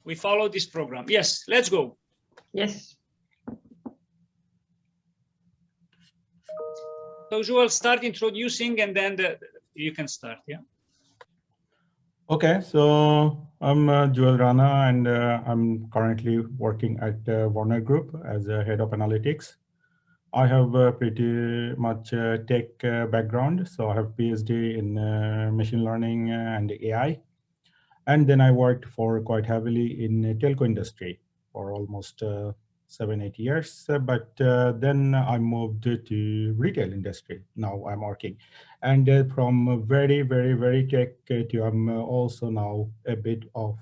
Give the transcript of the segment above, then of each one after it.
We follow this program. Yes, let's go. Yes. So Juwel, start introducing and then you can start, yeah? Okay, so I'm Juwel Rana and I'm currently working at Varner Group as a head of analytics. I have a pretty much tech background, so I have PhD in machine learning and AI. And then I worked for quite heavily in the telco industry for almost 7-8 years. But then I moved to retail industry. Now I'm working. And from very tech to I'm also now a bit of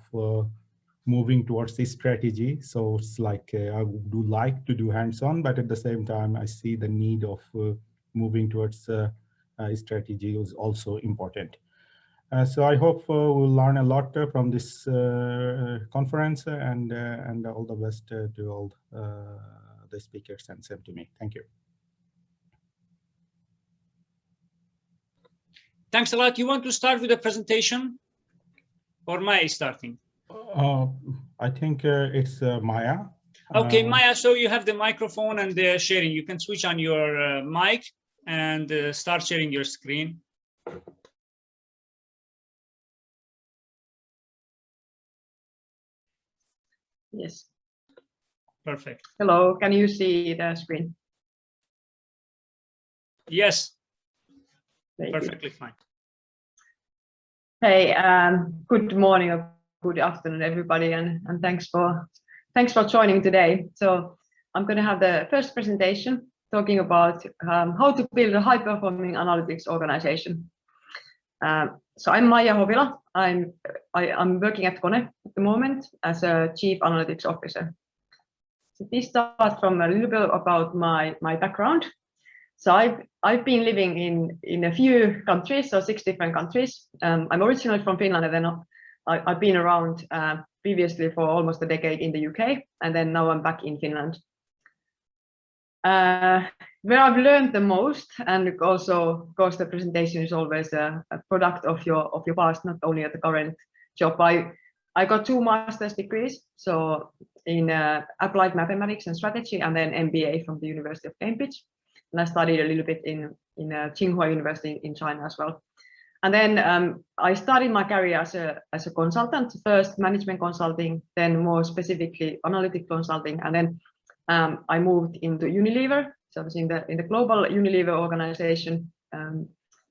moving towards this strategy. So it's like I do like to do hands-on, but at the same time, I see the need of moving towards strategy is also important. So I hope we'll learn a lot from this conference and all the best to all the speakers and same to me. Thank you. Thanks a lot. You want to start with the presentation or Maija is starting? I think it's Maija. Okay, Maija, so you have the microphone and the sharing. You can switch on your mic and start sharing your screen. Yes. Perfect. Hello, can you see the screen? Yes. Very Perfectly good. fine. Hey, good morning or good afternoon, everybody, and thanks for joining today. So I'm going to have the first presentation talking about how to build a high-performing analytics organization. So I'm Maija Hovila. I'm working at Kone at the moment as a chief analytics officer. So this starts from a little bit about my background. So I've been living in a few countries, so 6 different countries. I'm originally from Finland, and then I've been around previously for almost a decade in the UK, and then now I'm back in Finland. Where I've learned the most, and also, of course, the presentation is always a product of your past, not only at the current job. I got 2 master's degrees, so in applied mathematics and strategy, and then MBA from the University of Cambridge. And I studied a little bit in Tsinghua University in China as well. And then I started my career as a consultant, first management consulting, then more specifically analytic consulting, and then I moved into Unilever. So I was in the global Unilever organization,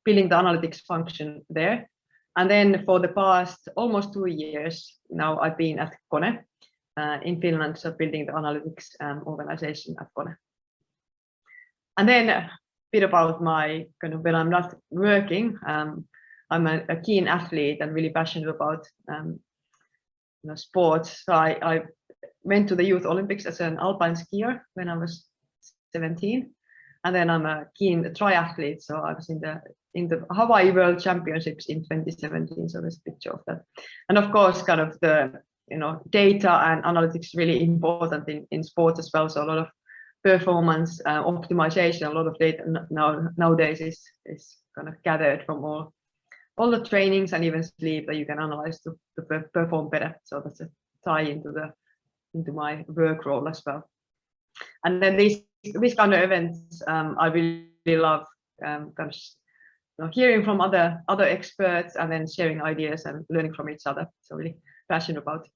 building the analytics function there. And then for the past almost 2 years now, I've been at Kone in Finland, so building the analytics organization at Kone. And then a bit about my kind of when I'm not working, I'm a keen athlete and really passionate about sports. So I went to the Youth Olympics as an alpine skier when I was 17, and then I'm a keen triathlete. So I was in the Hawaii World Championships in 2017. So there's a picture of that. And of course, kind of the data and analytics is really important in sports as well. So a lot of performance optimization, a lot of data nowadays is kind of gathered from all the trainings and even sleep that you can analyze to perform better. So that's a tie into my work role as well. And then these kind of events, I really love kind of hearing from other experts and then sharing ideas and learning from each other. So really passionate about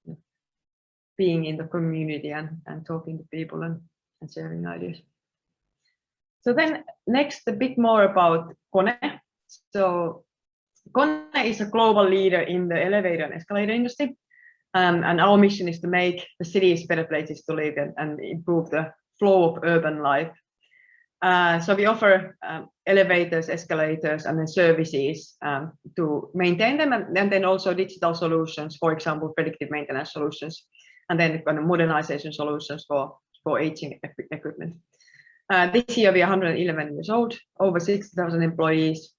being in the community and talking to people and sharing ideas. So then next, a bit more about Kone. So Kone is a global leader in the elevator and escalator industry. And our mission is to make the cities better places to live and improve the flow of urban life. So we offer elevators, escalators, and then services to maintain them, and then also digital solutions, for example, predictive maintenance solutions, and then kind of modernization solutions for aging equipment. This year we are 111 years old, over 60,000 employees,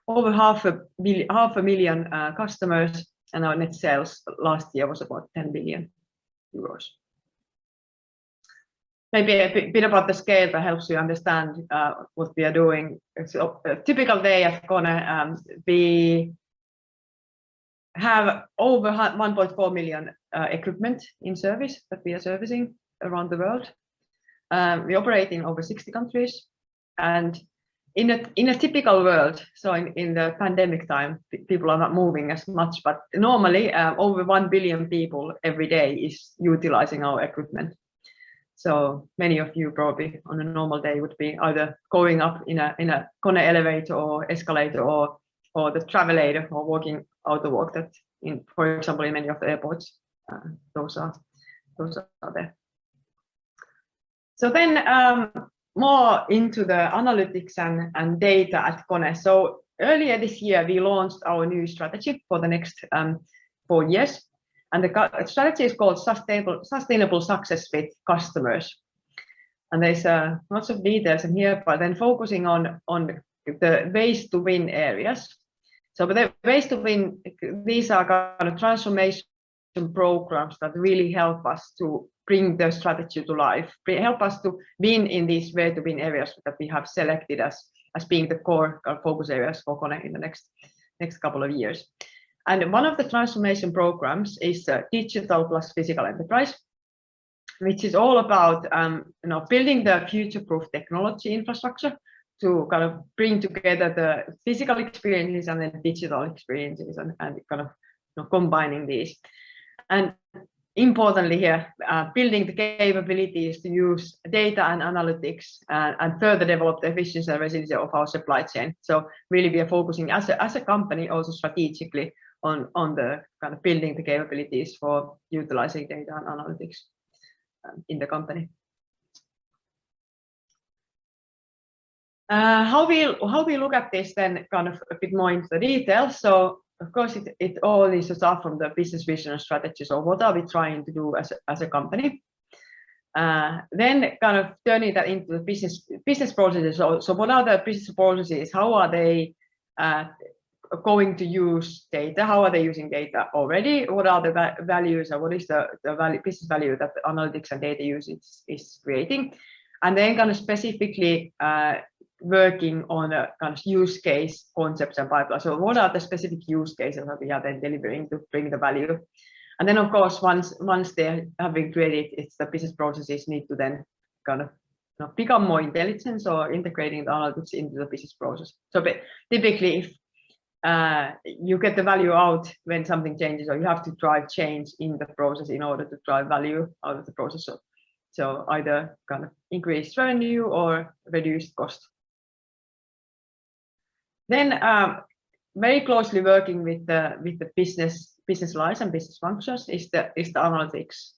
over half a million customers, and our net sales last year was about 10 billion euros. Maybe a bit about the scale that helps you understand what we are doing. So a typical day at Kone, have over 1.4 million equipment in service that we are servicing around the world. We operate in over 60 countries, and in a typical world, so in the pandemic time, people are not moving as much, but normally over 1 billion people every day is utilizing our equipment. So many of you probably on a normal day would be either going up in a Kone elevator or escalator or the travelator or walking out the walk that for example, in many of the airports, those are there. So then more into the analytics and data at Kone. So earlier this year, we launched our new strategy for the next 4 years. And the strategy is called Sustainable Success with Customers. And there's lots of details in here, but then focusing on the ways to win areas. So the ways to win, these are kind of transformation programs that really help us to bring the strategy to life, help us to win in these way to win areas that we have selected as being the core focus areas for Kone in the next couple of years. And one of the transformation programs is Digital plus Physical Enterprise, which is all about building the future-proof technology infrastructure to kind of bring together the physical experiences and the digital experiences and kind of combining these. And importantly here, building the capabilities to use data and analytics and further develop the efficiency and resilience of our supply chain. So really we are focusing as a company also strategically on the kind of building the capabilities for utilizing data and analytics in the company. How we look at this then kind of a bit more into the detail. So of course it all needs to start from the business vision and strategy. So what are we trying to do as a company? Then kind of turning that into the business processes. So what are the business processes? How are they going to use data? How are they using data already? What are the values, or what is the business value that the analytics and data usage is creating? And then kind of specifically working on a kind of use case concepts and pipeline. So what are the specific use cases that we are then delivering to bring the value? And then of course, once they have been created, it's the business processes need to then kind of become more intelligent or integrating the analytics into the business process. So typically if you get the value out when something changes, or you have to drive change in the process in order to drive value out of the process. So either kind of increased revenue or reduced cost. Then very closely working with the business lines and business functions is the analytics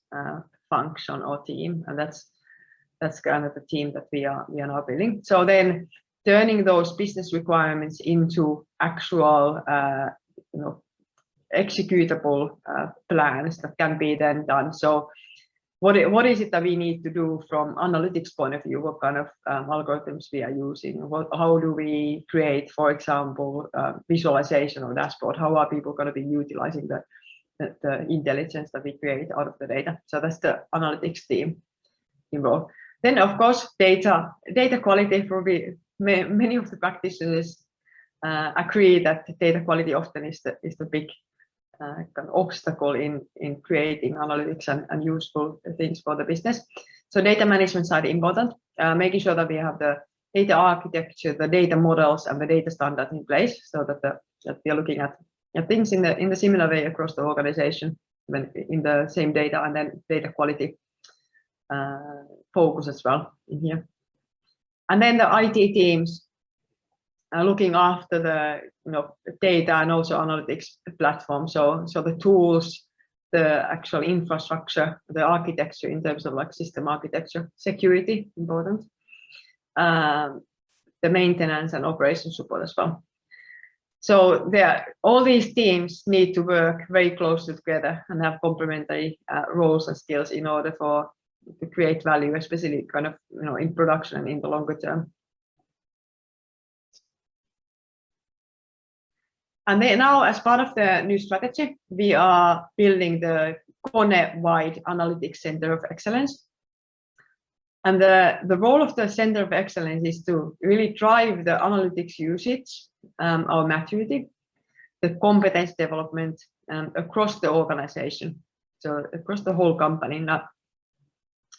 function or team, and that's kind of the team that we are now building. So then turning those business requirements into actual executable plans that can be then done. So what is it that we need to do from analytics point of view? What kind of algorithms we are using? How do we create, for example, visualization or dashboard? How are people going to be utilizing the intelligence that we create out of the data? So that's the analytics team involved. Then of course, data quality. Probably many of the practitioners agree that data quality often is the big kind of obstacle in creating analytics and useful things for the business. So data management side important, making sure that we have the data architecture, the data models, and the data standard in place, so that we are looking at things in the similar way across the organization, when in the same data, and then data quality focus as well in here. And then the IT teams looking after the data and also analytics platform. So the tools, the actual infrastructure, the architecture in terms of like system architecture, security important, the maintenance and operation support as well. So all these teams need to work very closely together and have complementary roles and skills in order to create value, especially kind of in production and in the longer term. And then now, as part of the new strategy, we are building the Kone-wide Analytics Center of Excellence. And the role of the Center of Excellence is to really drive the analytics usage, our maturity, the competence development, across the organization, so across the whole company,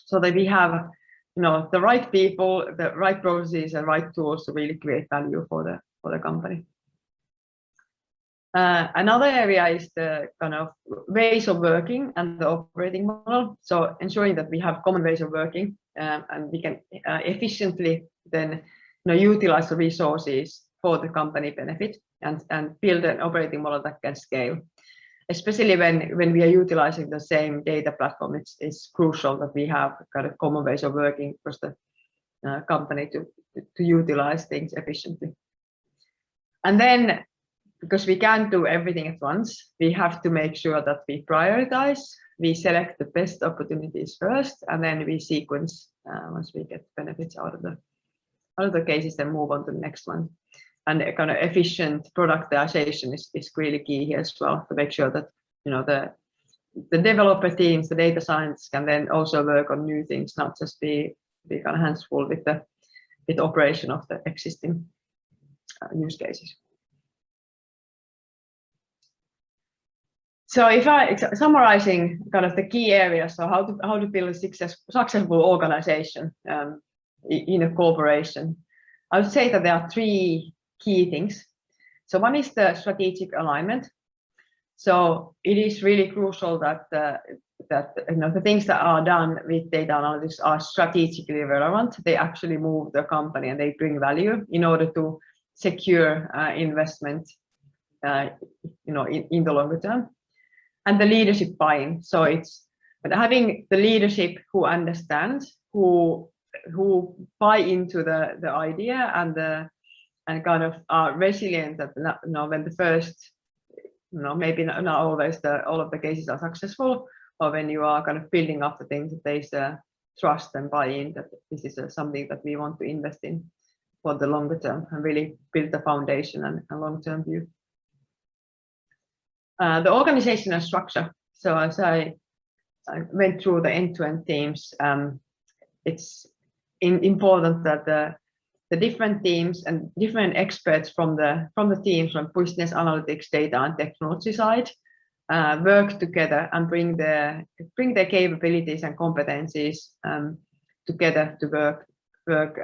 so that we have the right people, the right processes, and right tools to really create value for the company. Another area is the kind of ways of working and the operating model. So ensuring that we have common ways of working and we can efficiently then utilize the resources for the company benefit and build an operating model that can scale. Especially when we are utilizing the same data platform, it's crucial that we have kind of common ways of working across the company to utilize things efficiently. And then, because we can't do everything at once, we have to make sure that we prioritize, we select the best opportunities first, and then we sequence once we get benefits out of the cases, then move on to the next one. And a kind of efficient productization is really key here as well, to make sure that the developer teams, the data science can then also work on new things, not just be kind of hands full with the operation of the existing use cases. So if I summarizing kind of the key areas, so how to build a successful organization in a corporation, I would say that there are three key things. So one is the strategic alignment. So it is really crucial that the things that are done with data analytics are strategically relevant. They actually move the company and they bring value in order to secure investment in the longer term. And the leadership buy-in. So it's having the leadership who understands, who buy into the idea and kind of are resilient that when the first, maybe not always all of the cases are successful, or when you are kind of building up the things, there's a trust and buy-in that this is something that we want to invest in for the longer term and really build the foundation and long-term view. The organizational structure. So as I went through the end-to-end teams, it's important that the different teams and different experts from the teams from business analytics, data, and technology side work together and bring their capabilities and competencies together to work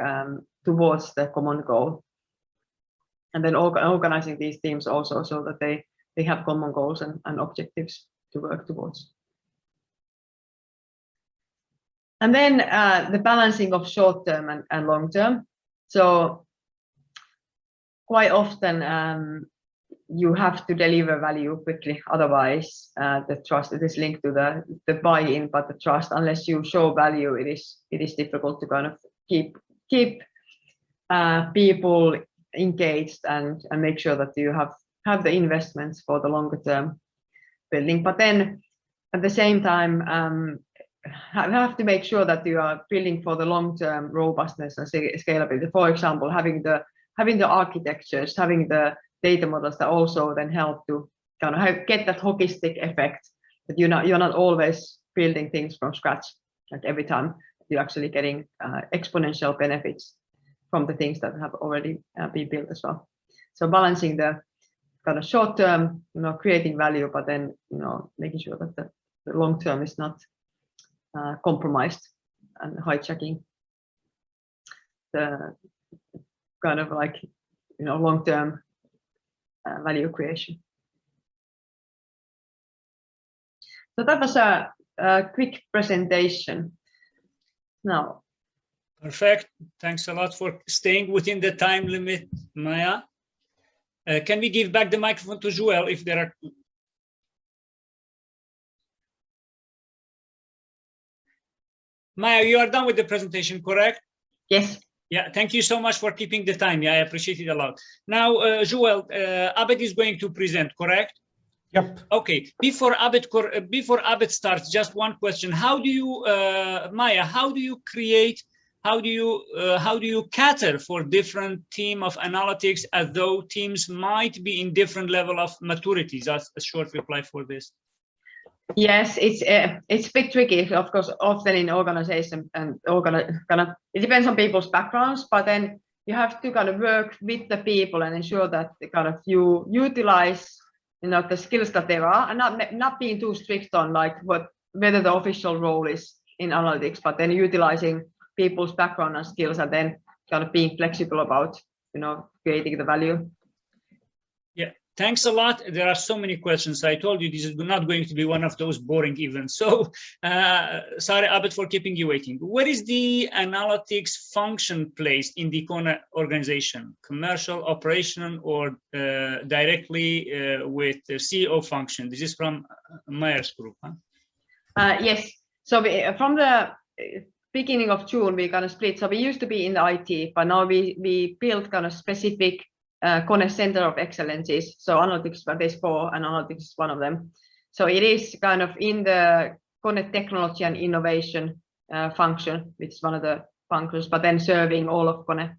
towards the common goal. And then organizing these teams also so that they have common goals and objectives to work towards. And then the balancing of short-term and long-term. So quite often you have to deliver value quickly, otherwise the trust, it is linked to the buy-in, but the trust, unless you show value, it is difficult to kind of keep people engaged and make sure that you have the investments for the longer term building. But then at the same time, you have to make sure that you are building for the long-term robustness and scalability. For example, having the architectures, having the data models that also then help to kind of get that hockey stick effect, that you're not always building things from scratch. Like every time you're actually getting exponential benefits from the things that have already been built as well. So balancing the kind of short term, creating value, but then making sure that the long term is not compromised and hijacking the kind of like long term value creation. So that was a quick presentation. Now. Perfect. Thanks a lot for staying within the time limit, Maija. Can we give back the microphone to Juwel if there are? Maija, you are done with the presentation, correct? Yes. Yeah, thank you so much for keeping the time. Yeah, I appreciate it a lot. Now, Juwel, Abed is going to present, correct? Yep. Okay. Before Abed starts, just one question: how do you, Maija? How do you create? How do you cater for different team of analytics, as though teams might be in different level of maturity? That's a short reply for this. Yes, it's a bit tricky, of course, often in organization and it depends on people's backgrounds, but then you have to kind of work with the people and ensure that kind of you utilize the skills that there are, and not being too strict on like whether the official role is in analytics, but then utilizing people's background and skills, and then kind of being flexible about creating the value. Yeah, thanks a lot. There are so many questions. I told you this is not going to be one of those boring events. So sorry, Abed, for keeping you waiting. Where is the analytics function placed in the Kone organization? Commercial, operational, or directly with the CEO function? This is from Maija's group, huh? Yes. So from the beginning of June, we kind of split. So we used to be in the IT, but now we built kind of specific Kone Center of Excellences. So analytics, there's 4, and analytics is one of them. So it is kind of in the Kone technology and innovation function, which is one of the functions, but then serving all of Kone.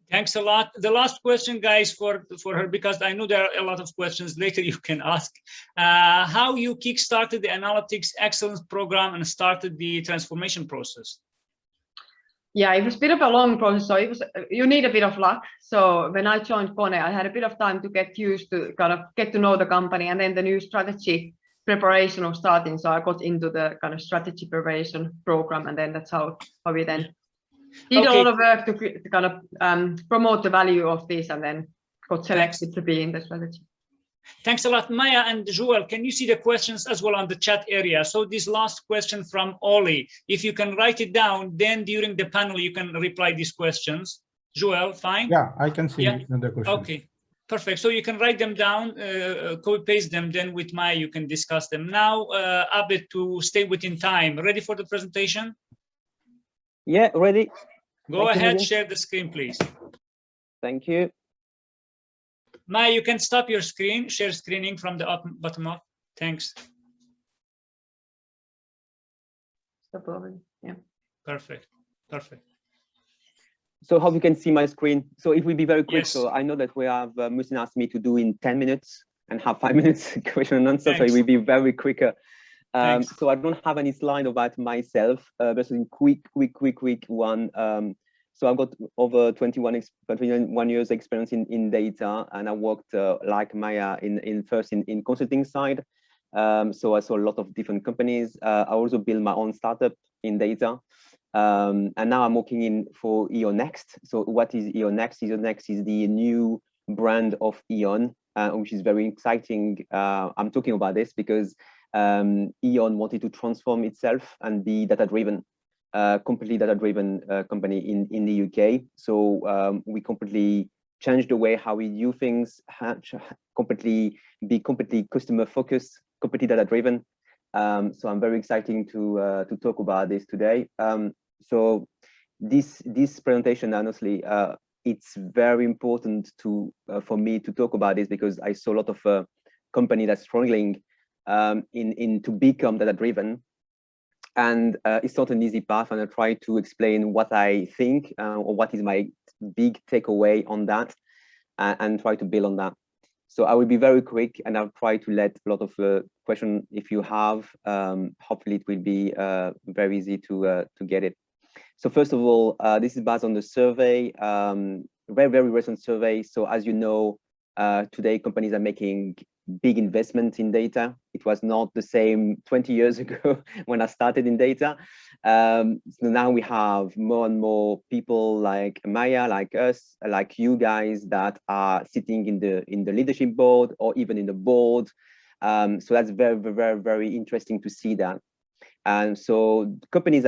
Thanks a lot. The last question, guys, for her, because I know there are a lot of questions later you can ask. How you kickstarted the Analytics Excellence Program and started the transformation process? Yeah, it was a bit of a long process. So you need a bit of luck. So when I joined Kone, I had a bit of time to get used to kind of get to know the company, and then the new strategy preparation was starting. So I got into the kind of strategy preparation program, and then that's how we then did a lot of work to kind of promote the value of this, and then got selected to be in the strategy. Thanks a lot, Maija and Juwel. Can you see the questions as well on the chat area? So this last question from Oli, if you can write it down, then during the panel you can reply these questions. Juwel, fine? Yeah, I can see the question. Okay, perfect. So you can write them down, copy paste them, then with Maija you can discuss them. Now, Abed, to stay within time, ready for the presentation? Yeah, ready. Go ahead, share the screen, please. Thank you. Maija, you can stop your screen, share screening from the bottom up. Thanks. Yeah. Perfect. Perfect. So hope you can see my screen. So it will be very quick. Yes. So I know that we have Musin asked me to do in 10 minutes and have 5 minutes question and answer. Thanks. So it will be very quicker. So I don't have any slide about myself, but in quick one. So I've got over 21 years experience in data, and I worked like Maija first in consulting side. So I saw a lot of different companies. I also built my own startup in data. And now I'm working for E.ON Next. So what is E.ON Next? E.ON Next is the new brand of E.ON, which is very exciting. I'm talking about this because E.ON wanted to transform itself and be data-driven. Completely data-driven company in the UK. So we completely changed the way how we do things, be completely customer-focused, completely data-driven. So I'm very excited to talk about this today. So this presentation, honestly, it's very important for me to talk about this because I saw a lot of company that's struggling to become data-driven. And it's not an easy path, and I try to explain what I think or what is my big takeaway on that, and try to build on that. So I will be very quick, and I'll try to let a lot of questions if you have. Hopefully, it will be very easy to get it. So first of all, this is based on the survey, very recent survey. So as you know, today companies are making big investments in data. It was not the same 20 years ago when I started in data. So now we have more and more people like Maija, like us, like you guys that are sitting in the leadership board or even in the board. So that's very interesting to see that. And so companies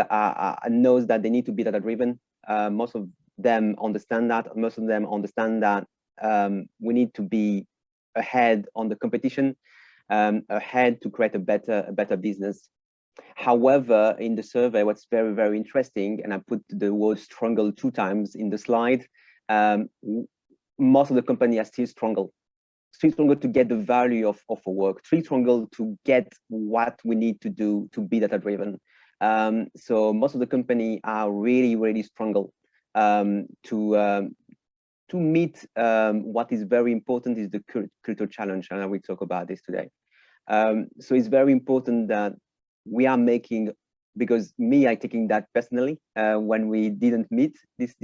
knows that they need to be data driven. Most of them understand that. Most of them understand that we need to be ahead on the competition, ahead to create a better business. However, in the survey, what's very interesting, and I put the word struggle 2 times in the slide, most of the company are still struggle to get the value of a work, still struggle to get what we need to do to be data driven. So most of the company are really struggle to meet what is very important is the cultural challenge, and I will talk about this today. So it's very important that we are making, because I taking that personally when we didn't meet this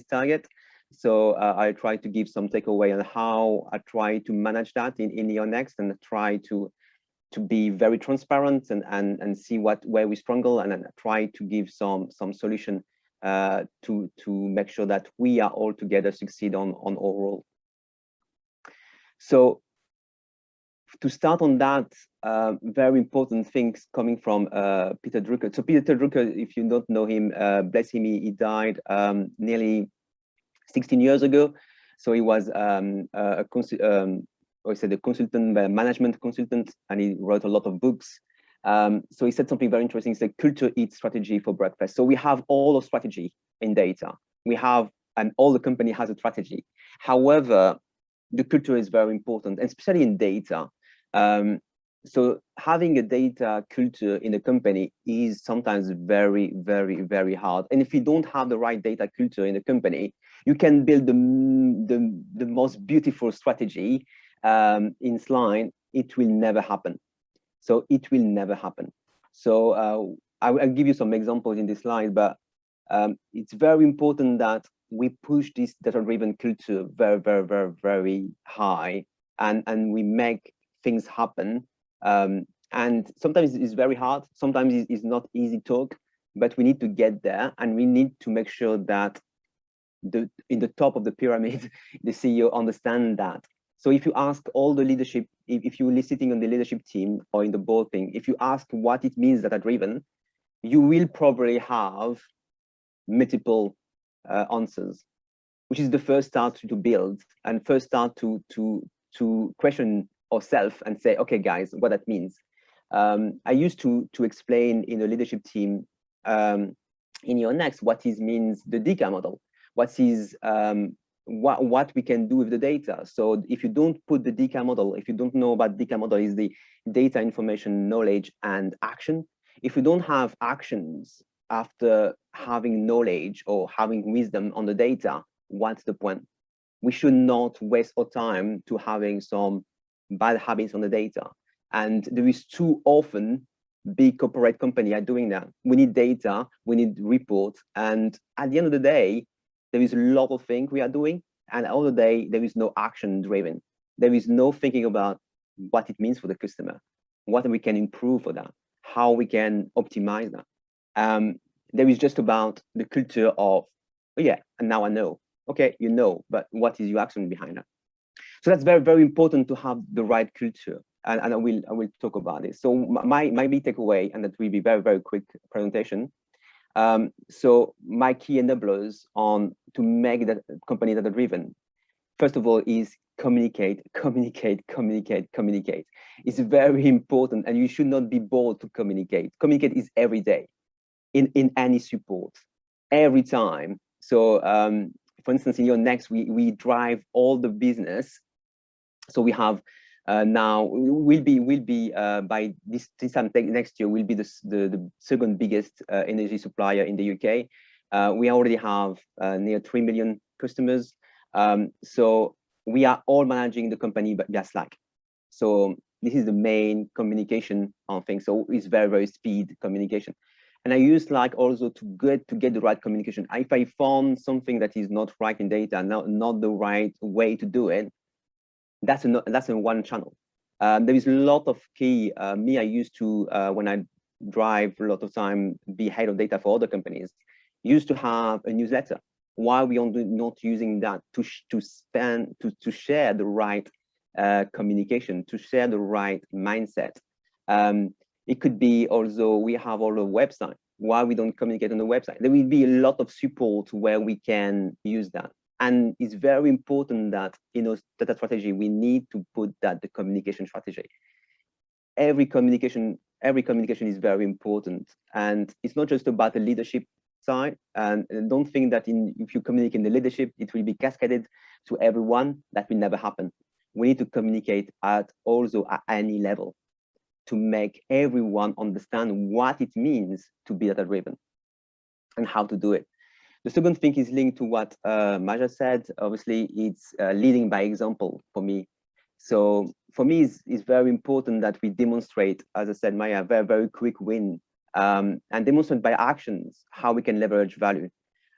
target. So I try to give some takeaway on how I try to manage that in E.ON Next, and try to be very transparent and see where we struggle, and then try to give some solution to make sure that we are all together succeed on our role. So to start on that, very important things coming from Peter Drucker. So Peter Drucker, if you don't know him, bless him, he died nearly 16 years ago. So he was a consultant, management consultant, and he wrote a lot of books. So he said something very interesting. He said, culture eats strategy for breakfast. So we have all of strategy in data. We have, and all the company has a strategy. However, the culture is very important, and especially in data. So having a data culture in a company is sometimes very, very, very hard. And if you don't have the right data culture in a company, you can build the most beautiful strategy in slide. It will never happen. So it will never happen. So I'll give you some examples in this slide, but it's very important that we push this data-driven culture very, very, very, very high, and we make things happen. And sometimes it's very hard. Sometimes it's not easy talk, but we need to get there, and we need to make sure that in the top of the pyramid, the CEO understand that. So if you ask all the leadership, if you're sitting on the leadership team or in the board thing, if you ask what it means data-driven, you will probably have multiple answers, which is the first start to build, and first start to question ourselves and say, okay, guys, what that means. I used to explain in a leadership team in E.ON Next what it means the Deca model, what we can do with the data. So if you don't put the Deca model, if you don't know about Deca model, is the data, information, knowledge, and action. If you don't have actions after having knowledge or having wisdom on the data, what's the point? We should not waste our time to having some bad habits on the data. And there is too often big corporate company are doing that. We need data, we need reports, and at the end of the day, there is a lot of things we are doing, and all the day there is no action driven. There is no thinking about what it means for the customer, what we can improve for that, how we can optimize that. There is just about the culture of, oh yeah, and now I know. Okay, you know, but what is your action behind that? So that's very, very important to have the right culture, and I will talk about it. So my big takeaway, and that will be very, very quick presentation. So my key enablers to make that company data-driven, first of all, is communicate. It's very important, and you should not be bored to communicate. Communicate is every day, in any support, every time. So for instance, in E.ON Next, we drive all the business. So we have now will be by this time next year will be the second biggest energy supplier in the UK. We already have near 3 million customers. So we are all managing the company via Slack. So this is the main communication on things. So it's very, very speed communication. And I use Slack also to get the right communication. If I found something that is not right in data, not the right way to do it, that's a one channel. There is a lot of key. I used to, when I drive a lot of time, be head of data for other companies, used to have a newsletter. Why we are not using that to share the right communication, to share the right mindset? It could be also, we have all a website. Why we don't communicate on the website? There will be a lot of support where we can use that. And it's very important that in our data strategy, we need to put that the communication strategy. Every communication is very important. And it's not just about the leadership side. And don't think that if you communicate in the leadership, it will be cascaded to everyone. That will never happen. We need to communicate at any level to make everyone understand what it means to be data-driven and how to do it. The second thing is linked to what Maija said. Obviously, it's leading by example for me. So for me, it's very important that we demonstrate, as I said, Maija, a very, very quick win, and demonstrate by actions how we can leverage value.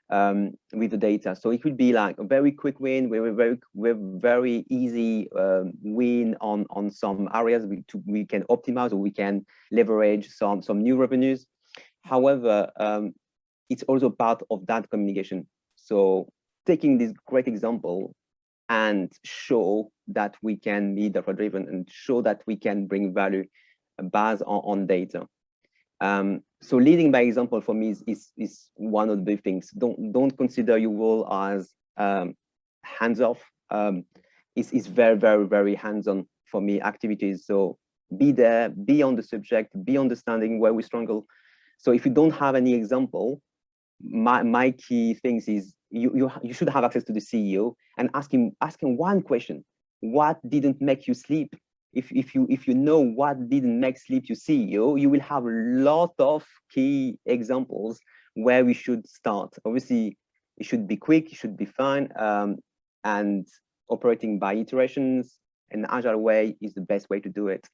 with the data. So it would be like a very quick win, very easy win on some areas we can optimize, or we can leverage some new revenues. However, it's also part of that communication. So taking this great example and show that we can be data driven and show that we can bring value based on data. So leading by example for me is one of the things. Don't consider your role as hands off. It's very hands-on for me activities. So be there, be on the subject, be understanding where we struggle. So if you don't have any example, my key things is you should have access to the CEO and ask him one question: what didn't make you sleep? If you know what didn't make sleep your CEO, you will have a lot of key examples where we should start. Obviously, it should be quick, it should be fun, and operating by iterations in an agile way is the best way to do it.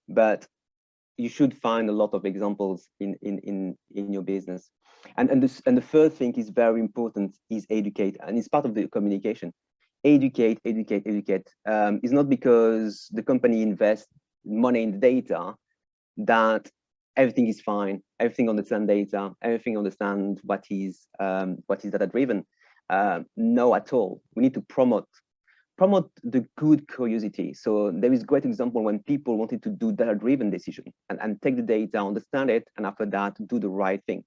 But you should find a lot of examples in your business. And the third thing is very important, is educate, and it's part of the communication. Educate. It's not because the company invests money in the data that everything is fine, everything understand data, everything understand what is data driven. No, at all. We need to promote the good curiosity. So there is a great example when people wanted to do data-driven decision and take the data, understand it, and after that do the right things.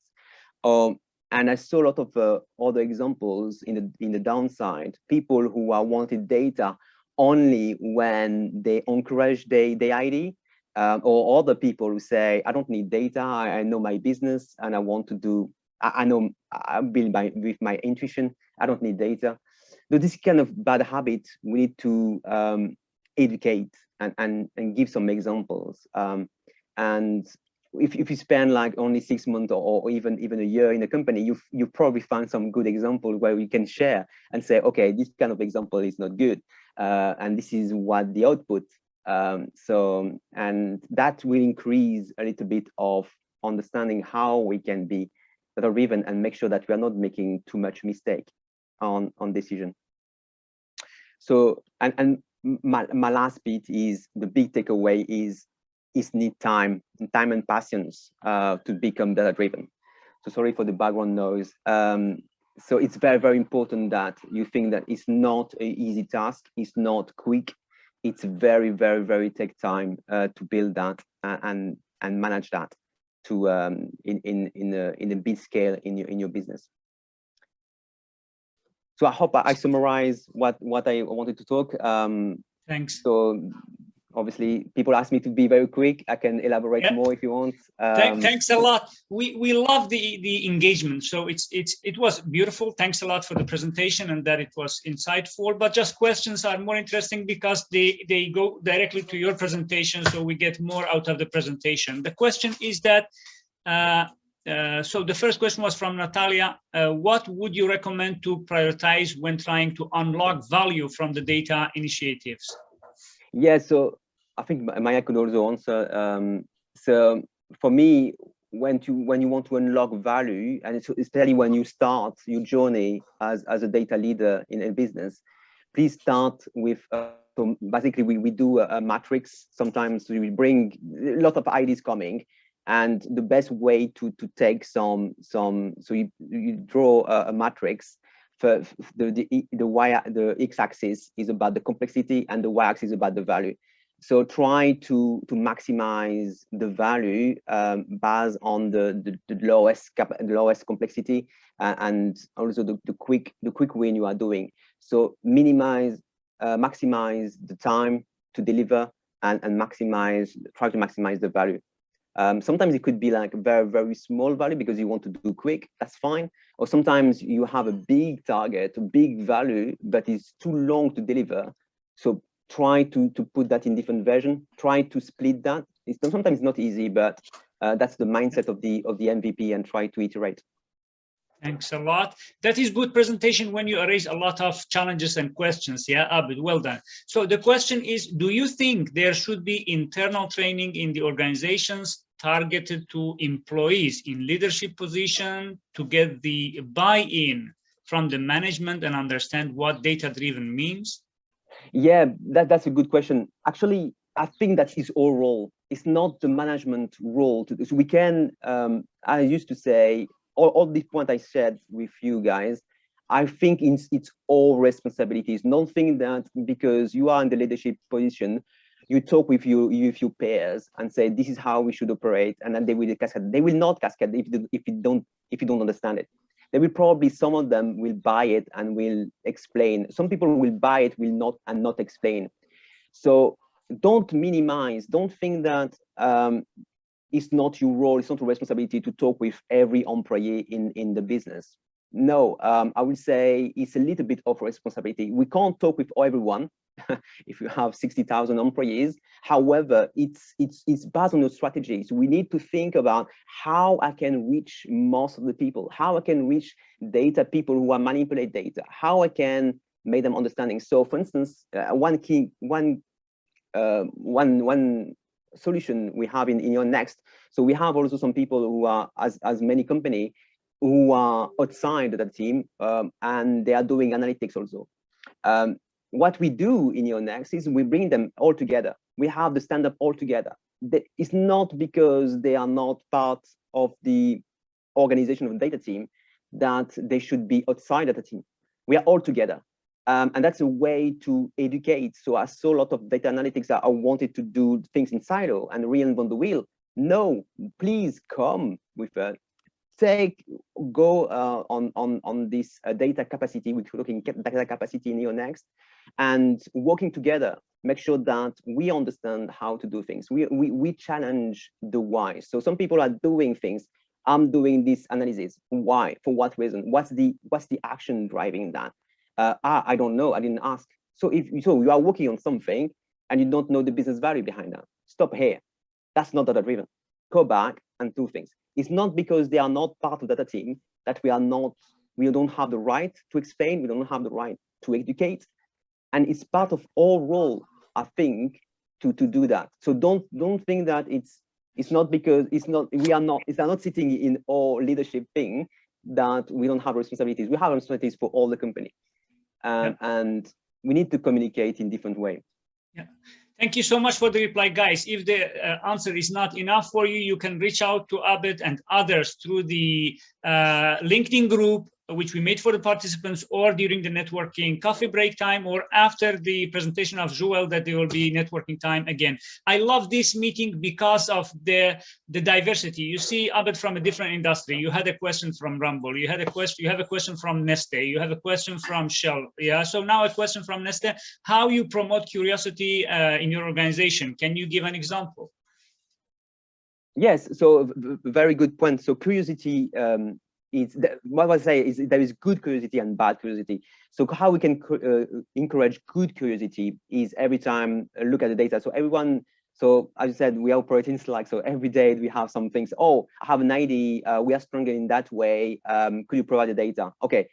And I saw a lot of other examples in the downside, people who are wanted data only when they encourage the idea, or other people who say, I don't need data, I know my business and I want to do, I build with my intuition, I don't need data. So this kind of bad habit, we need to educate and give some examples. And if you spend like only 6 months or even a year in a company, you probably find some good examples where we can share and say, okay, this kind of example is not good, and this is what the output. And that will increase a little bit of understanding how we can be data driven and make sure that we are not making too much mistake on decision. So and my last bit is the big takeaway is need time and patience to become data driven. So sorry for the background noise. So it's very important that you think that it's not an easy task, it's not quick, it's very take time to build that and manage that to in a big scale in your business. So I hope I summarize what I wanted to talk. Thanks. So obviously people ask me to be very quick. I can elaborate more if you want. Thanks a lot. We love the engagement. So it was beautiful. Thanks a lot for the presentation and that it was insightful. But just questions are more interesting because they go directly to your presentation, so we get more out of the presentation. The question is that. So the first question was from Natalia. What would you recommend to prioritize when trying to unlock value from the data initiatives? Yeah, so I think Maija could also answer. So for me, when you want to unlock value, and especially when you start your journey as a data leader in a business, please start with, so basically we do a matrix. Sometimes we bring a lot of ideas coming, and the best way to take so you draw a matrix. For the x-axis is about the complexity and the y-axis is about the value. So try to maximize the value based on the lowest complexity and also the quick win you are doing. So maximize the time to deliver and try to maximize the value. Sometimes it could be like a very small value because you want to do quick, that's fine. Or sometimes you have a big target, a big value, but it's too long to deliver. So try to put that in different version, try to split that. Sometimes it's not easy, but that's the mindset of the MVP, and try to iterate. Thanks a lot. That is good presentation when you raise a lot of challenges and questions. Yeah, Abed, well done. So the question is, do you think there should be internal training in the organizations targeted to employees in leadership position to get the buy-in from the management and understand what data-driven means? Yeah, that's a good question. Actually, I think that is our role. It's not the management role to do. So we can, I used to say, all the point I shared with you guys, I think it's all responsibilities. Don't think that because you are in the leadership position, you talk with your peers and say this is how we should operate, and then they will cascade. They will not cascade if you don't understand it. They will probably, some of them will buy it and will explain. Some people will buy it, will not explain. So don't minimize. Don't think that it's not your role, it's not your responsibility to talk with every employee in the business. No, I would say it's a little bit of responsibility. We can't talk with everyone if you have 60,000 employees. However, it's based on your strategies. We need to think about how I can reach most of the people, how I can reach data people who are manipulate data, how I can make them understanding. So for instance, one solution we have in your next. So we have also some people who are, as many company, who are outside the team, and they are doing analytics also. What we do in your next is we bring them all together. We have the stand-up all together. It's not because they are not part of the organization of the data team that they should be outside of the team. We are all together. And that's a way to educate. So I saw a lot of data analytics that I wanted to do things in silo and reinvent the wheel. No, please come with a go on this data capacity. We're looking at data capacity in your next, and working together, make sure that we understand how to do things. We challenge the why. So some people are doing things. I'm doing this analysis. Why? For what reason? What's the action driving that? I don't know. I didn't ask. So if you are working on something and you don't know the business value behind that, stop here. That's not data driven. Go back and do things. It's not because they are not part of the data team that we don't have the right to explain. We don't have the right to educate, and it's part of our role, I think, to do that. So don't think that it's not because we are not sitting in our leadership thing that we don't have responsibilities. We have responsibilities for all the company. And we need to communicate in different ways. Yeah. Thank you so much for the reply, guys. If the answer is not enough for you, you can reach out to Abed and others through the LinkedIn group, which we made for the participants, or during the networking coffee break time, or after the presentation of Juwel, that there will be networking time again. I love this meeting because of the diversity. You see Abed from a different industry. You had a question from Rumble. You have a question from Neste. You have a question from Shell. Yeah. So now a question from Neste. How you promote curiosity in your organization? Can you give an example? Yes. So very good point. So curiosity. What I say is there is good curiosity and bad curiosity. So how we can encourage good curiosity is every time look at the data. So everyone, so as you said, we operate in Slack. So every day we have some things. Oh, I have an idea. We are stronger in that way. Could you provide the data? Okay.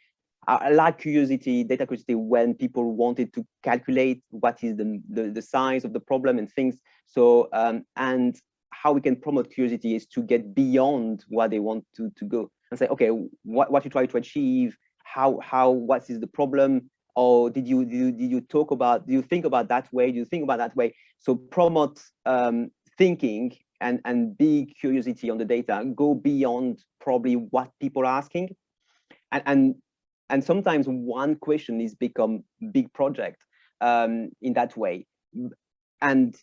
I like curiosity, data curiosity, when people wanted to calculate what is the size of the problem and things. So and how we can promote curiosity is to get beyond what they want to go. And say, okay, what you try to achieve, what is the problem, or did you talk about, do you think about that way, do you think about that way? So promote thinking and big curiosity on the data, go beyond probably what people are asking, and sometimes one question is become big project in that way, and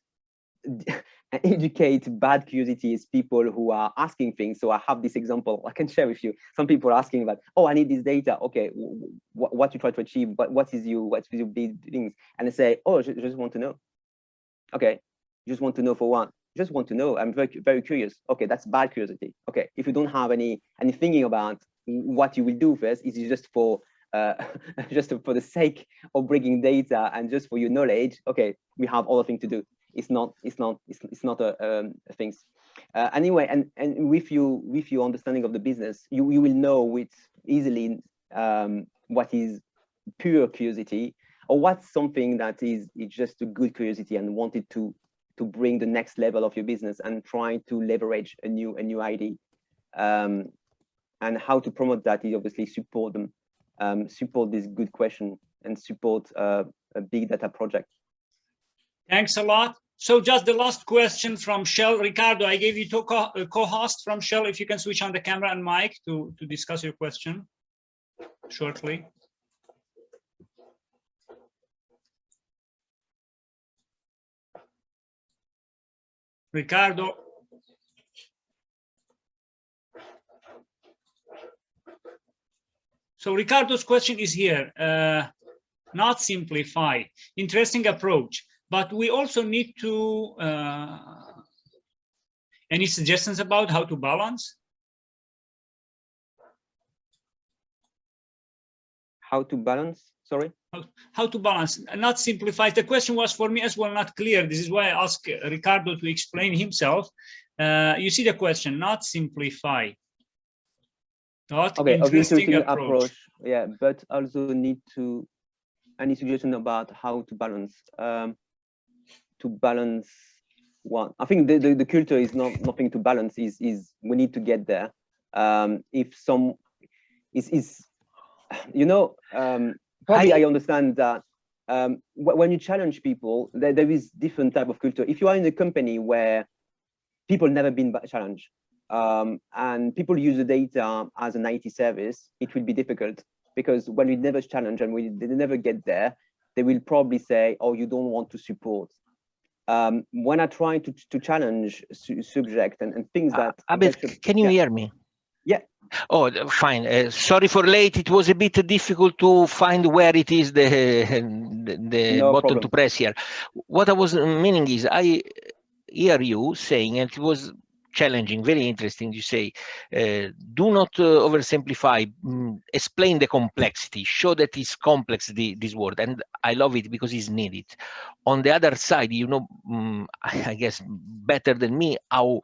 educate bad curiosity is people who are asking things. So I have this example I can share with you. Some people are asking about, oh, I need this data. Okay, what you try to achieve, what is your big things? And they say, oh, I just want to know. Okay, just want to know for one. Just want to know. I'm very, very curious. Okay, that's bad curiosity. Okay, if you don't have any thinking about what you will do first, is just for just for the sake of bringing data and just for your knowledge. Okay, we have other things to do. It's not a things. Anyway, and with your understanding of the business, you will know easily what is pure curiosity, or what's something that is just a good curiosity and wanted to bring the next level of your business and trying to leverage a new idea. And how to promote that is obviously support them, support this good question, and support a big data project. Thanks a lot. So just the last question from Shell. Ricardo, I gave you to co-host from Shell. If you can switch on the camera and mic to discuss your question shortly. Ricardo. So Ricardo's question is here. Not simplify. Interesting approach. But we also need to, any suggestions about how to balance? How to balance, sorry? How to balance, not simplify. The question was for me as well, not clear. This is why I asked Ricardo to explain himself. You see the question, not simplify. Not okay, interesting approach. Yeah, but also need to, any suggestion about how to balance? One, I think the culture is nothing to balance, is we need to get there. If some is you know, probably I understand that when you challenge people, there is different type of culture. If you are in a company where people never been challenged, and people use the data as an IT service, it will be difficult, because when we never challenge and they never get there, they will probably say, oh, you don't want to support. When I try to challenge subject and things that... Abed, can you hear me? Yeah. Oh, fine. Sorry for late. It was a bit difficult to find where it is the No button problem to press here. What I was meaning is, I hear you saying, and it was challenging, very interesting. You say, do not oversimplify, explain the complexity, show that it's complex, this word. And I love it because it's needed. On the other side, you know, I guess better than me, how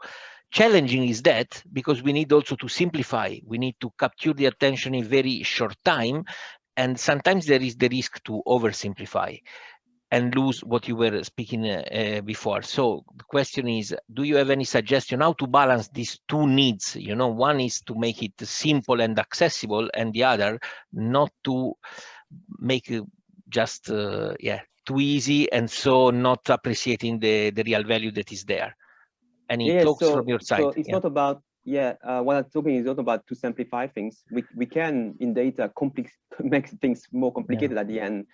challenging is that, because we need also to simplify. We need to capture the attention in very short time. And sometimes there is the risk to oversimplify and lose what you were speaking before. So the question is, do you have any suggestion how to balance these two needs? You know, one is to make it simple and accessible, and the other not to make it just too easy, and so not appreciating the real value that is there. Any talks from your side? So it's not about, what I'm talking is not about to simplify things. We can in data make things more complicated at the end.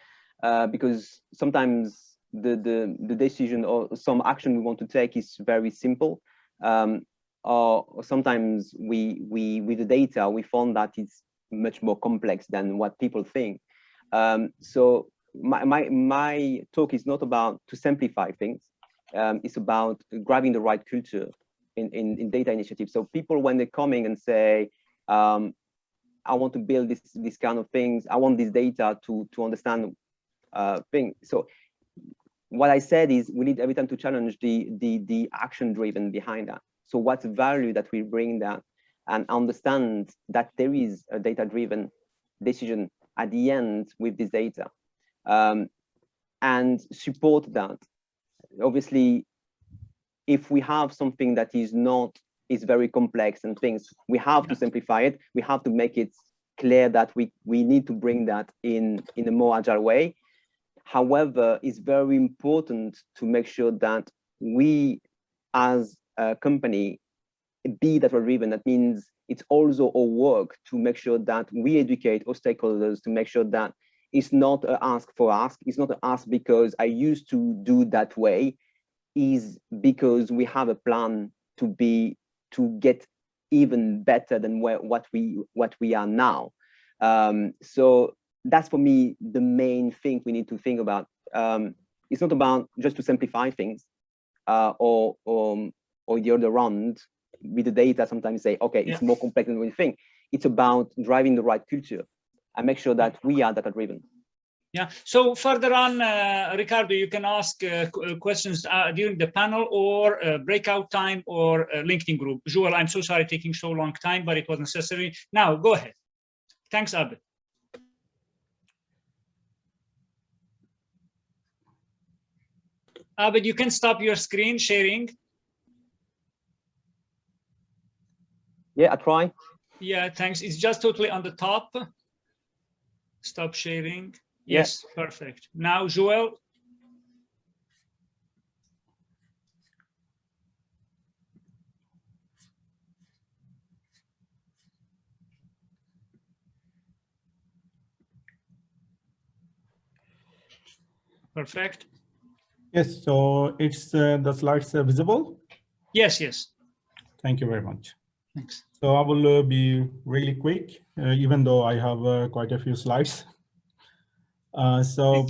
Because sometimes the decision or some action we want to take is very simple, or sometimes we with the data we found that it's much more complex than what people think. So my talk is not about to simplify things. It's about grabbing the right culture in data initiatives. So people, when they're coming and say, I want to build this kind of things, I want this data to understand thing. So what I said is we need every time to challenge the action driven behind that. So what's the value that we bring that, and understand that there is a data driven decision at the end with this data, and support that. Obviously, if we have something that is very complex and things, we have to simplify it. We have to make it clear that we need to bring that in a more agile way. However, it's very important to make sure that we as a company be data-driven. That means it's also our work to make sure that we educate our stakeholders to make sure that it's not an ask for ask. It's not an ask because I used to do that way. Is because we have a plan to get even better than what we are now. So that's for me the main thing we need to think about. It's not about just to simplify things, or the other round with the data. Sometimes say, okay, it's more complex than we think. It's about driving the right culture and make sure that we are data driven. Yeah. So further on, Ricardo, you can ask questions during the panel or breakout time or LinkedIn group. Juwel, I'm so sorry taking so long time, but it was necessary. Now, go ahead. Thanks, Abed. Abed, you can stop your screen sharing. Yeah, I try. Yeah, thanks. It's just totally on the top. Stop sharing. Yes, yeah. Perfect. Now, Juwel. Perfect. Yes, so it's the slides visible? Yes, yes. Thank you very much. Thanks. So I will be really quick, even though I have quite a few slides. So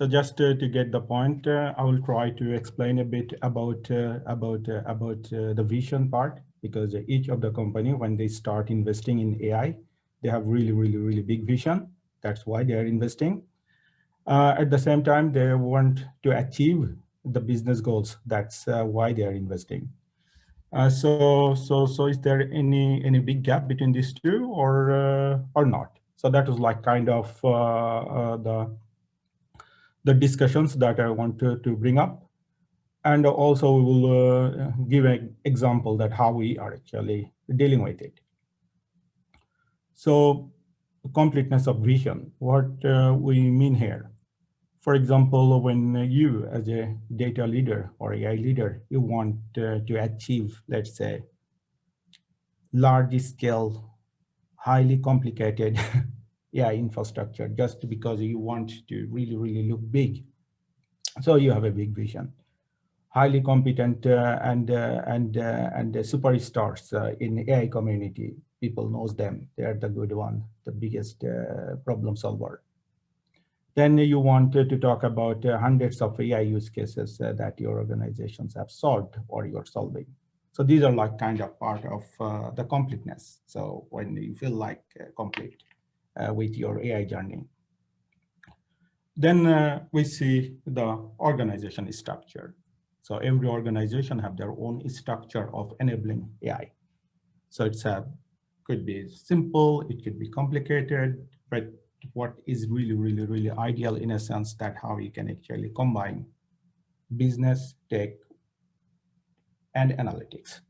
just to get the point, I will try to explain a bit about the vision part, because each of the company, when they start investing in AI, they have really big vision. That's why they are investing. At the same time, they want to achieve the business goals. That's why they are investing. So is there any big gap between these two, or not? So that was like kind of the discussions that I wanted to bring up. And also we will give an example that how we are actually dealing with it. So completeness of vision, what we mean here. For example, when you as a data leader or AI leader, you want to achieve, let's say, large scale, highly complicated AI infrastructure, just because you want to really look big. So you have a big vision. Highly competent and superstars in AI community. People knows them. They are the good one, the biggest problem solver. Then you want to talk about hundreds of AI use cases that your organizations have solved or you're solving. So these are like kind of part of the completeness. So when you feel like complete with your AI journey. Then we see the organization structure. So every organization have their own structure of enabling AI. So it's could be simple, it could be complicated, but what is really ideal in a sense that how you can actually combine business, tech, and analytics.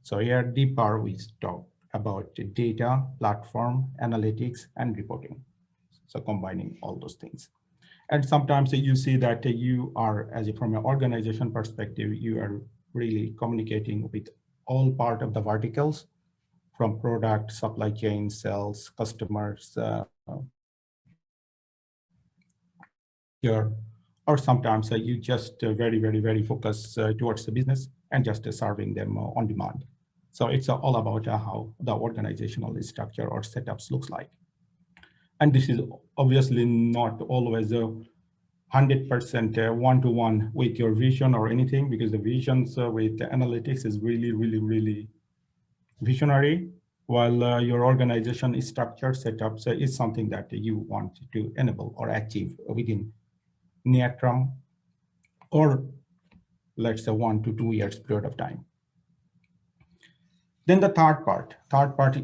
So here deeper we talk about data, platform, analytics, and reporting. So combining all those things. And sometimes you see that you are, from an organization perspective, you are really communicating with all part of the verticals, from product, supply chain, sales, customers, or sometimes you just very focus towards the business and just serving them on demand. So it's all about how the organizational structure or setups looks like. And this is obviously not always 100% one-to-one with your vision or anything, because the visions with the analytics is really visionary, while your organization structure setups is something that you want to enable or achieve within near term, or let's say 1 to 2 years period of time. Then the third part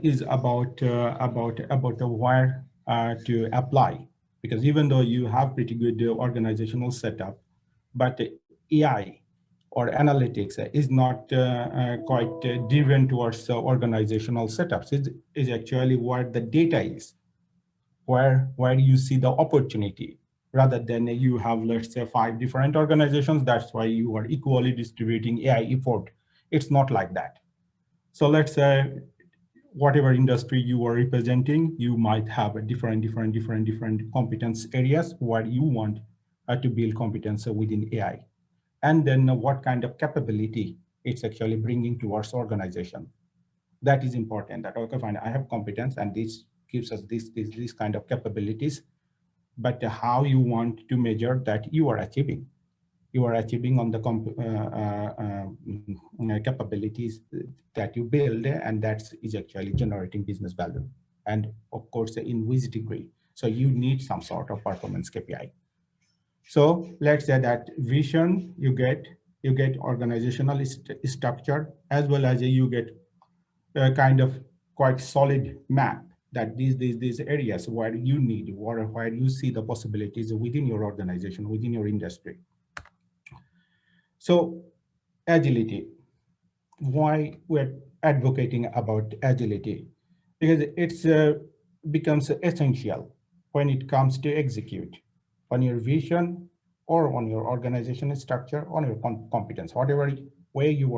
is about where to apply, because even though you have pretty good organizational setup, but AI or analytics is not quite driven towards organizational setups. It is actually where the data is, where you see the opportunity, rather than you have, let's say, 5 different organizations. That's why you are equally distributing AI effort. It's not like that. So let's say whatever industry you are representing, you might have a different competence areas where you want to build competence within AI. And then what kind of capability it's actually bringing towards organization. That is important, that, okay, fine, I have competence and this gives us this kind of capabilities, but how you want to measure that you are achieving. You are achieving on the capabilities that you build, and that is actually generating business value. And of course, in which degree. So you need some sort of performance KPI. So let's say that vision, you get organizational structure, as well as you get kind of quite solid map that these areas where you need, where you see the possibilities within your organization, within your industry. So agility, why we're advocating about agility? Because it's becomes essential when it comes to execute on your vision or on your organizational structure, on your competence, whatever way you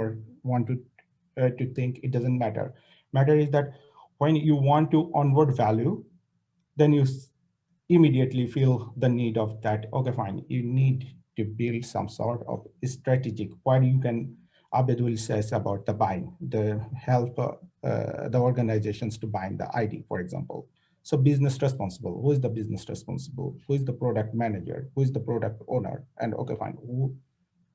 want to think, it doesn't matter. Matter is that when you want to onboard value, then you immediately feel the need of that. Okay, fine, you need to build some sort of strategic where you can, Abed will says about the buying, the help the organizations to bind the ID, for example. So business responsible, who is the business responsible? Who is the product manager? Who is the product owner? And okay, fine, who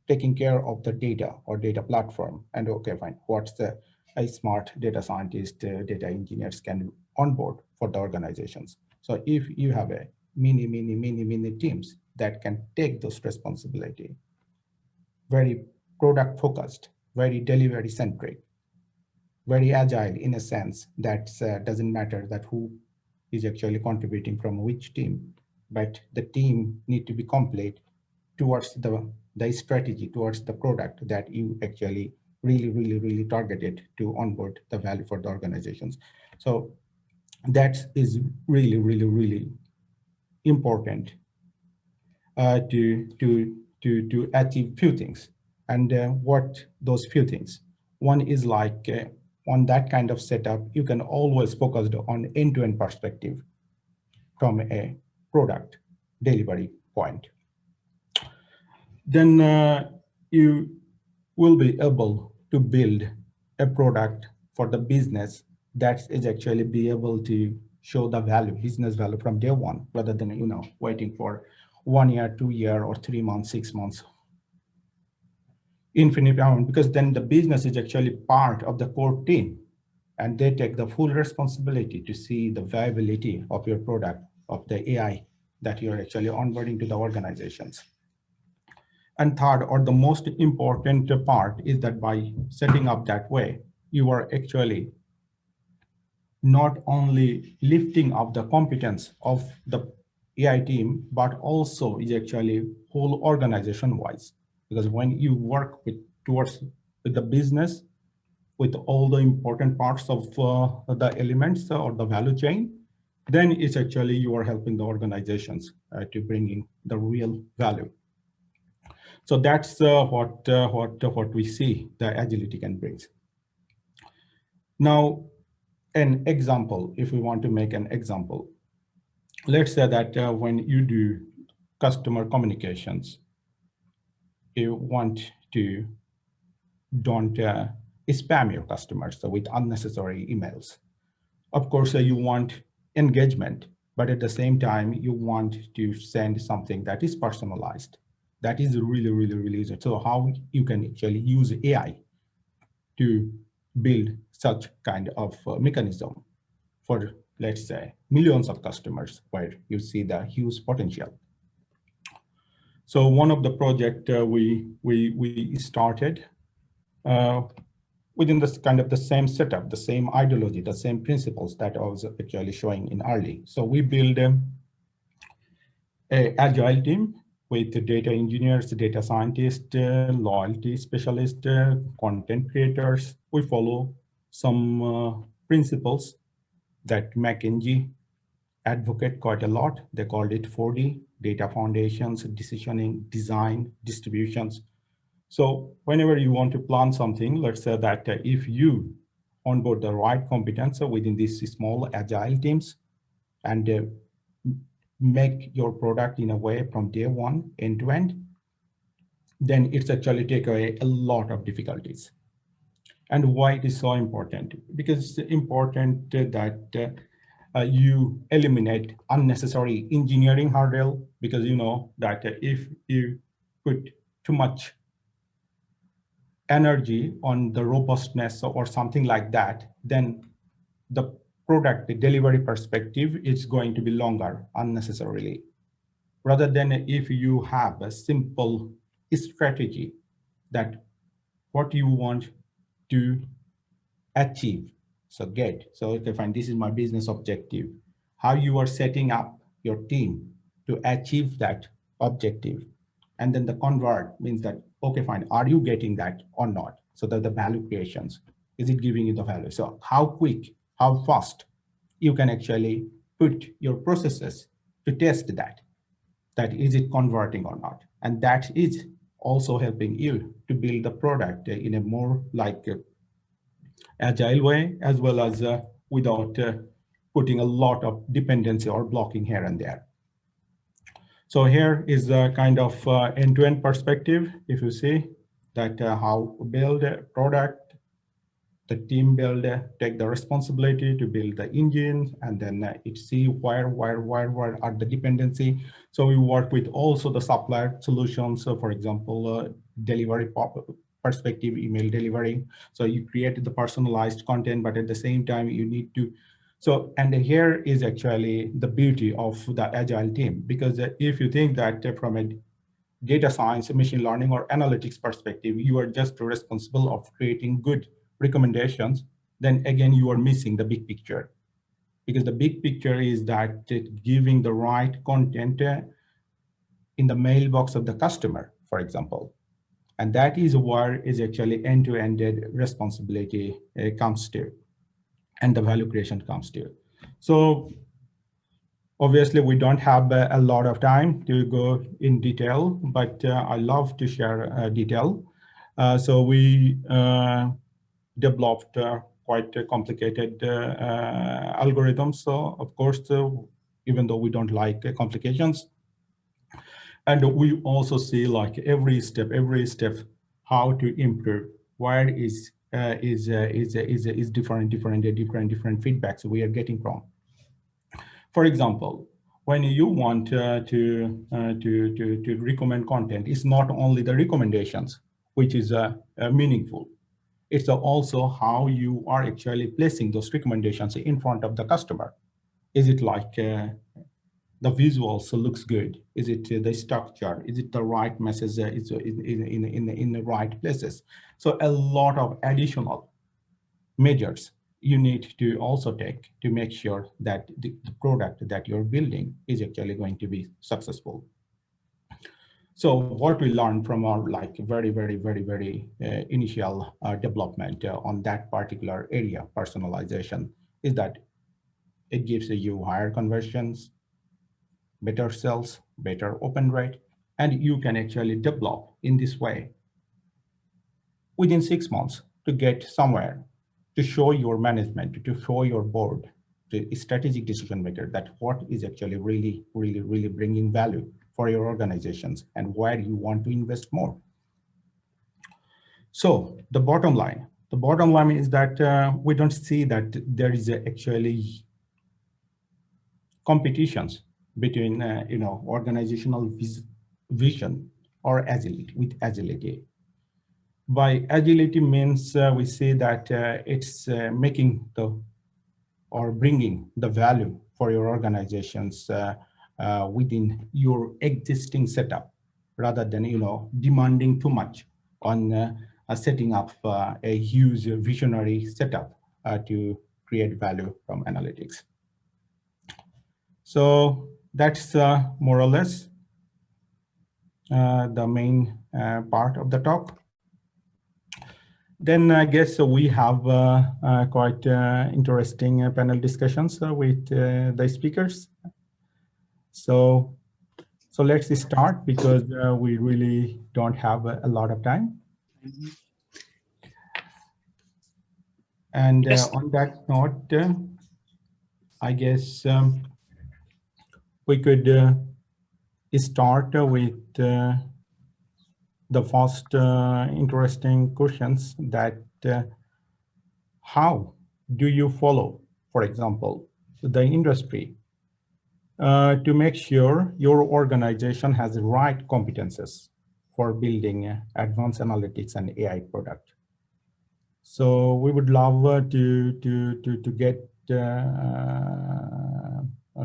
taking care of the data or data platform? And okay, fine, what's the a smart data scientist, data engineers can onboard for the organizations. So if you have a many teams that can take those responsibility, very product focused, very delivery centric, very agile in a sense that doesn't matter that who is actually contributing from which team, but the team need to be complete towards the strategy, towards the product that you actually really targeted to onboard the value for the organizations. So that is really important to achieve few things. And what those few things? One is like on that kind of setup, you can always focus on end-to-end perspective from a product delivery point. Then you will be able to build a product for the business that is actually be able to show the value, business value from day one, rather than waiting for 1 year, 2 year, or 3 months, 6 months, infinite amount, because then the business is actually part of the core team, and they take the full responsibility to see the viability of your product, of the AI that you're actually onboarding to the organizations. And third, or the most important part, is that by setting up that way, you are actually not only lifting up the competence of the AI team, but also is actually whole organization wise. Because when you work with the business, with all the important parts of the elements or the value chain, then it's actually you are helping the organizations to bring in the real value. So that's what we see the agility can bring. Now, an example, if we want to make an example, let's say that when you do customer communications, you want to don't spam your customers with unnecessary emails. Of course, you want engagement, but at the same time, you want to send something that is personalized. That is really easy. So how you can actually use AI to build such kind of mechanism for, let's say, millions of customers where you see the huge potential. So one of the project we started within this kind of the same setup, the same ideology, the same principles that I was actually showing in early. So we build a agile team with data engineers, data scientists, loyalty specialists, content creators. We follow some principles that McKinsey advocate quite a lot. They called it 4D: data foundations, decisioning, design, distributions. So whenever you want to plan something, let's say that if you onboard the right competence within these small agile teams and make your product in a way from day one end to end, then it's actually take away a lot of difficulties. And why it is so important? Because it's important that you eliminate unnecessary engineering hurdle, because you know that if you put too much energy on the robustness or something like that, then the product, the delivery perspective is going to be longer unnecessarily. Rather than if you have a simple strategy that what you want to achieve So good. So okay, fine. This is my business objective. How you are setting up your team to achieve that objective. And then the convert means that, okay, fine. Are you getting that or not? So that the value creations, is it giving you the value? So how quick, how fast you can actually put your processes to test that is it converting or not. And that is also helping you to build the product in a more like agile way, as well as without putting a lot of dependency or blocking here and there. So here is a kind of end-to-end perspective. If you see that how build a product, the team build, take the responsibility to build the engine, and then it see where are the dependency. So we work with also the supplier solutions. So for example, delivery perspective, email delivery. So you create the personalized content, but at the same time you need to. So, and here is actually the beauty of the agile team, because if you think that from a data science, machine learning, or analytics perspective, you are just responsible of creating good recommendations, then again, you are missing the big picture. Because the big picture is that giving the right content in the mailbox of the customer, for example. And that is where is actually end-to-end responsibility comes to, and the value creation comes to. So obviously, we don't have a lot of time to go in detail, but I love to share detail. So we developed quite complicated algorithms. So of course, even though we don't like complications, and we also see like every step, how to improve. Where is different feedbacks we are getting from. For example, when you want to recommend content, it's not only the recommendations which is meaningful. It's also how you are actually placing those recommendations in front of the customer. Is it like the visuals looks good? Is it the structure? Is it the right message? Is in the right places? So a lot of additional measures you need to also take to make sure that the product that you're building is actually going to be successful. So what we learned from our like very initial development on that particular area, personalization, is that it gives you higher conversions, better sales, better open rate, and you can actually develop in this way within 6 months to get somewhere, to show your management, to show your board, to strategic decision maker, that what is actually really bringing value for your organizations and where you want to invest more. So the bottom line is that we don't see that there is actually competitions between organizational vision or agility with agility. By agility means we say that it's making or bringing the value for your organizations within your existing setup, rather than demanding too much on setting up a huge visionary setup to create value from analytics. So that's more or less the main part of the talk. Then I guess we have quite interesting panel discussions with the speakers. So let's start, because we really don't have a lot of time. Mm-hmm. And yes. On that note, I guess we could start with the first interesting questions, that how do you follow, for example, the industry to make sure your organization has the right competences for building advanced analytics and AI product? So we would love to get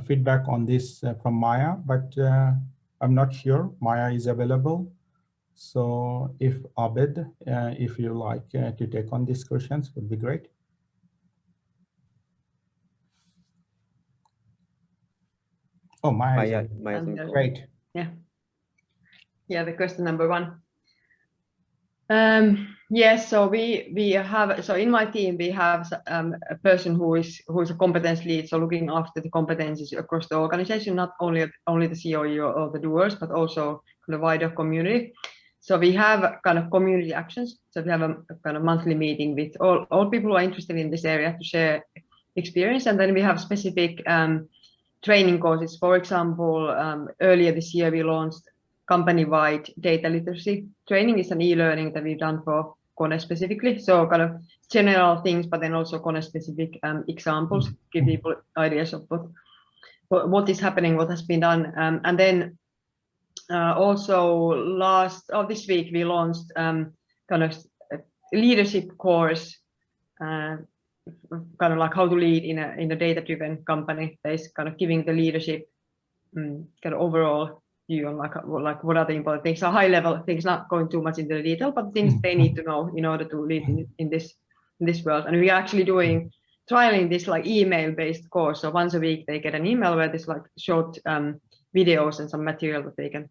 feedback on this from Maija, but I'm not sure Maija is available. So if Abed, if you like to take on these questions, would be great. Oh, Maija, great. Yeah, the question number 1. Yes, so we have, so in my team we have a person who is a competence lead, so looking after the competencies across the organization, not only the CEO or the doers, but also the wider community. So we have kind of community actions. So we have a kind of monthly meeting with all people who are interested in this area to share experience, and then we have specific training courses. For example, earlier this year we launched company-wide data literacy training. Is an e-learning that we've done for Kone specifically. So kind of general things, but then also Kone specific examples, give people ideas of what is happening, what has been done. And then also this week we launched kind of a leadership course, kind of like how to lead in a data-driven company. There's kind of giving the leadership kind of overall view on like what are the important things, so high level things, not going too much into the detail, but things they need to know in order to lead in this world. And we are actually trialing this like email-based course. So once a week they get an email where there's like short videos and some material that they can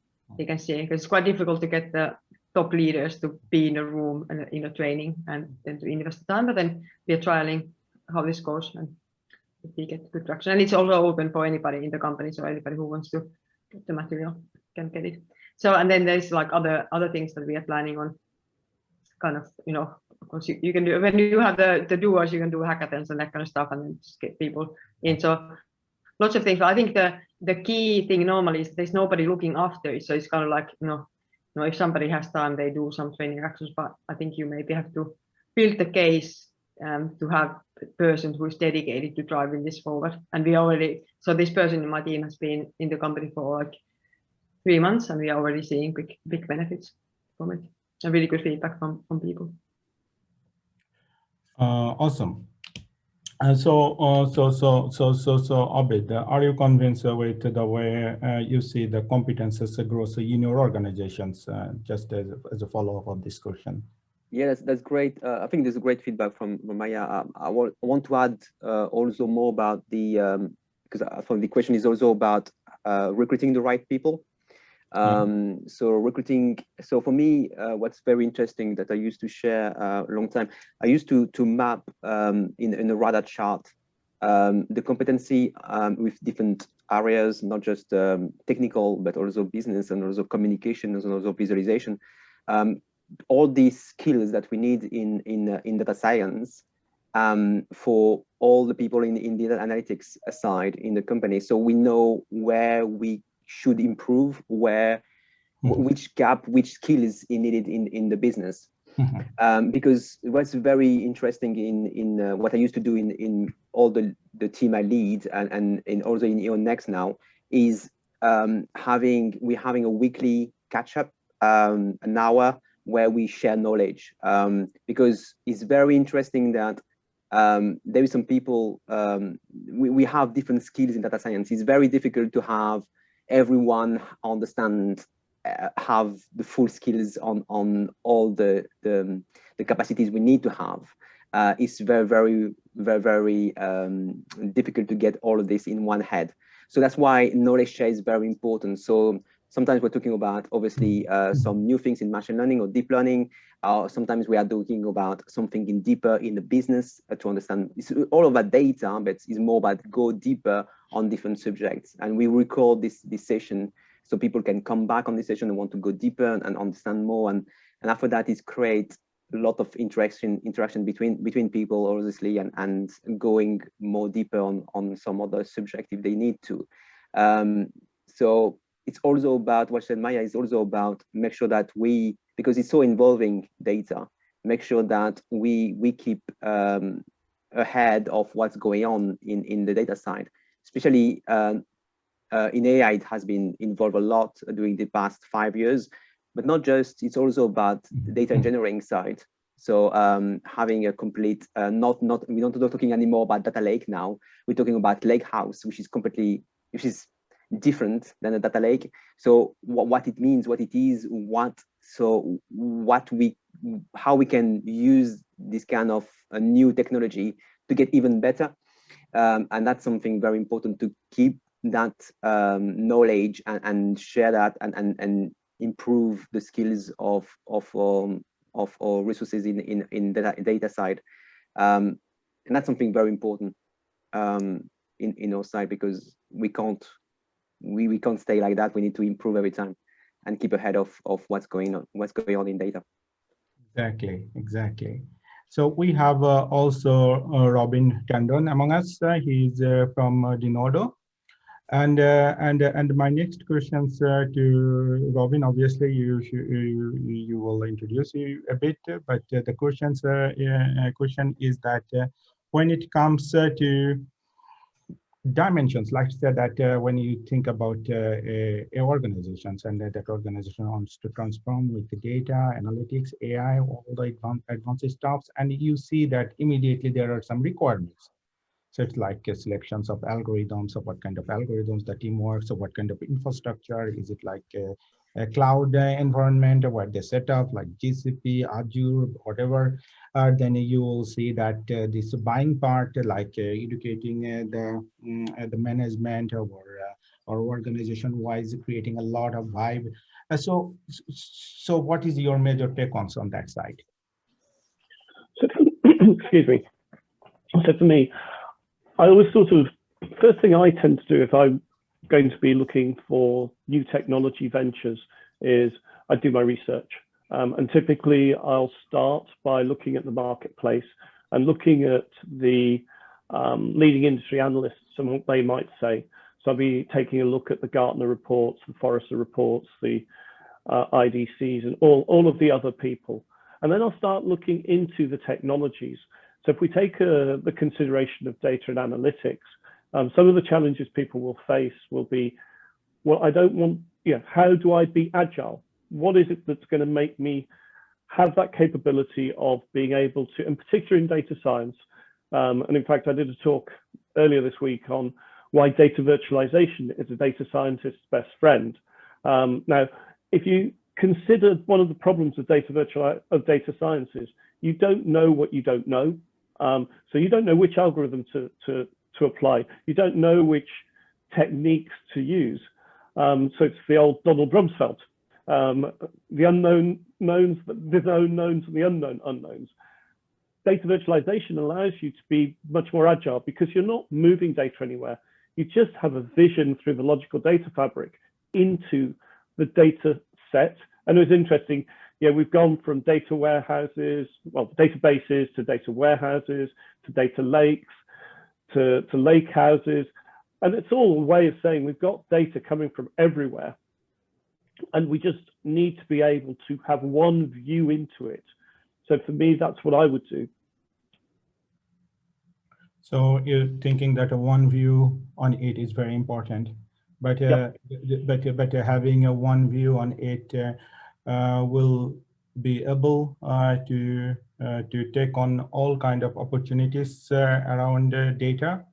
see, because it's quite difficult to get the top leaders to be in a room and in a training and then to invest the time. But then we are trialing how this goes, and if we get good traction. And it's also open for anybody in the company, so anybody who wants to get the material can get it. So, and then there's like other things that we are planning on, kind of, of course you can do, when you have the doers, you can do hackathons and that kind of stuff, and then just get people in. So lots of things. I think the key thing normally is there's nobody looking after it. So it's kind of like, if somebody has time, they do some training actions, but I think you maybe have to build the case to have a person who is dedicated to driving this forward. And so this person in my team has been in the company for like 3 months, and we are already seeing big benefits from it, and really good feedback from people. Awesome. So Abed, are you convinced with the way you see the competences growth in your organizations? Just as a follow-up of this question. Yeah, that's great. I think there's a great feedback from Maija. I want to add also more about because I thought the question is also about recruiting the right people. So recruiting. So for me, what's very interesting that I used to share a long time, I used to map in a radar chart the competency with different areas, not just technical, but also business and also communication and also visualization. All these skills that we need in data science for all the people in data analytics side in the company, so we know where we should improve, which gap, which skill is needed in the business. Because what's very interesting in what I used to do in all the team I lead and also in E.ON Next now is we're having a weekly catch up, an hour where we share knowledge, because it's very interesting that there is some people, we have different skills in data science. It's very difficult to have everyone understand, have the full skills on all the capacities we need to have. It's very difficult to get all of this in one head. So that's why knowledge share is very important. So sometimes we're talking about obviously some new things in machine learning or deep learning. Sometimes we are talking about something deeper in the business to understand. It's all about data, but it's more about go deeper on different subjects. And we record this session so people can come back on this session and want to go deeper and understand more. And after that, is create a lot of interaction between people, obviously, and going more deeper on some other subject if they need to. So it's also about what said Maija, is also about make sure that because it's so involving data, make sure that we keep ahead of what's going on in the data side, especially in AI. It has been involved a lot during the past 5 years, but not just, it's also about the data engineering side. So having a complete, we're not talking anymore about data lake now, we're talking about lake house, which is different than a data lake. So what it means, what it is, how we can use this kind of new technology to get even better. And that's something very important to keep that knowledge and share that and improve the skills of our resources in data side. And that's something very important in our side, because we can't stay like that. We need to improve every time and keep ahead of what's going on in data. Exactly. So we have also Robin Tandon among us. He's from Denodo. And my next questions to Robin. Obviously, you will introduce you a bit, but the question is that when it comes to dimensions, like I said, that when you think about organizations, and that organization wants to transform with the data, analytics, AI, all the advanced stuffs, and you see that immediately there are some requirements. So it's like selections of algorithms, of what kind of algorithms the team works, or what kind of infrastructure. Is it like a cloud environment, or what they set up, like GCP, Azure, whatever. Then you will see that this buying part, like educating the management or organization-wise, creating a lot of vibe. So what is your major take on that side? So, excuse me. So for me, I always first thing I tend to do if I'm going to be looking for new technology ventures is I do my research. And typically I'll start by looking at the marketplace and looking at the leading industry analysts and what they might say. So I'll be taking a look at the Gartner reports, the Forrester reports, the IDCs, and all of the other people. And then I'll start looking into the technologies. So if we take the consideration of data and analytics, some of the challenges people will face will be, well, I don't want, how do I be agile? What is it that's going to make me have that capability of being able to, in particular in data science, and in fact, I did a talk earlier this week on why data virtualization is a data scientist's best friend. Now, if you consider one of the problems of data science is you don't know what you don't know. So you don't know which algorithm to apply. You don't know which techniques to use. So it's the old Donald Rumsfeld, the unknown knowns, the known knowns, and the unknown unknowns. Data virtualization allows you to be much more agile because you're not moving data anywhere. You just have a vision through the logical data fabric into the data set. And it was interesting, we've gone from data warehouses, well, databases to data warehouses, to data lakes, to lake houses. And it's all a way of saying we've got data coming from everywhere. And we just need to be able to have one view into it. So for me, that's what I would do. So you're thinking that a one view on it is very important, but Yep. but having a one view on it will be able to take on all kind of opportunities around data.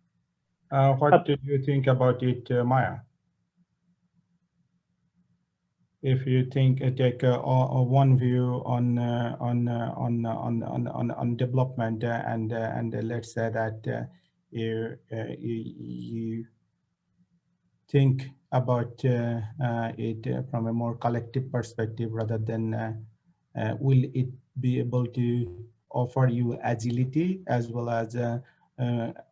What do you think about it, Maija? If you take a one view on development and let's say that you think about it from a more collective perspective rather than will it be able to offer you agility as well as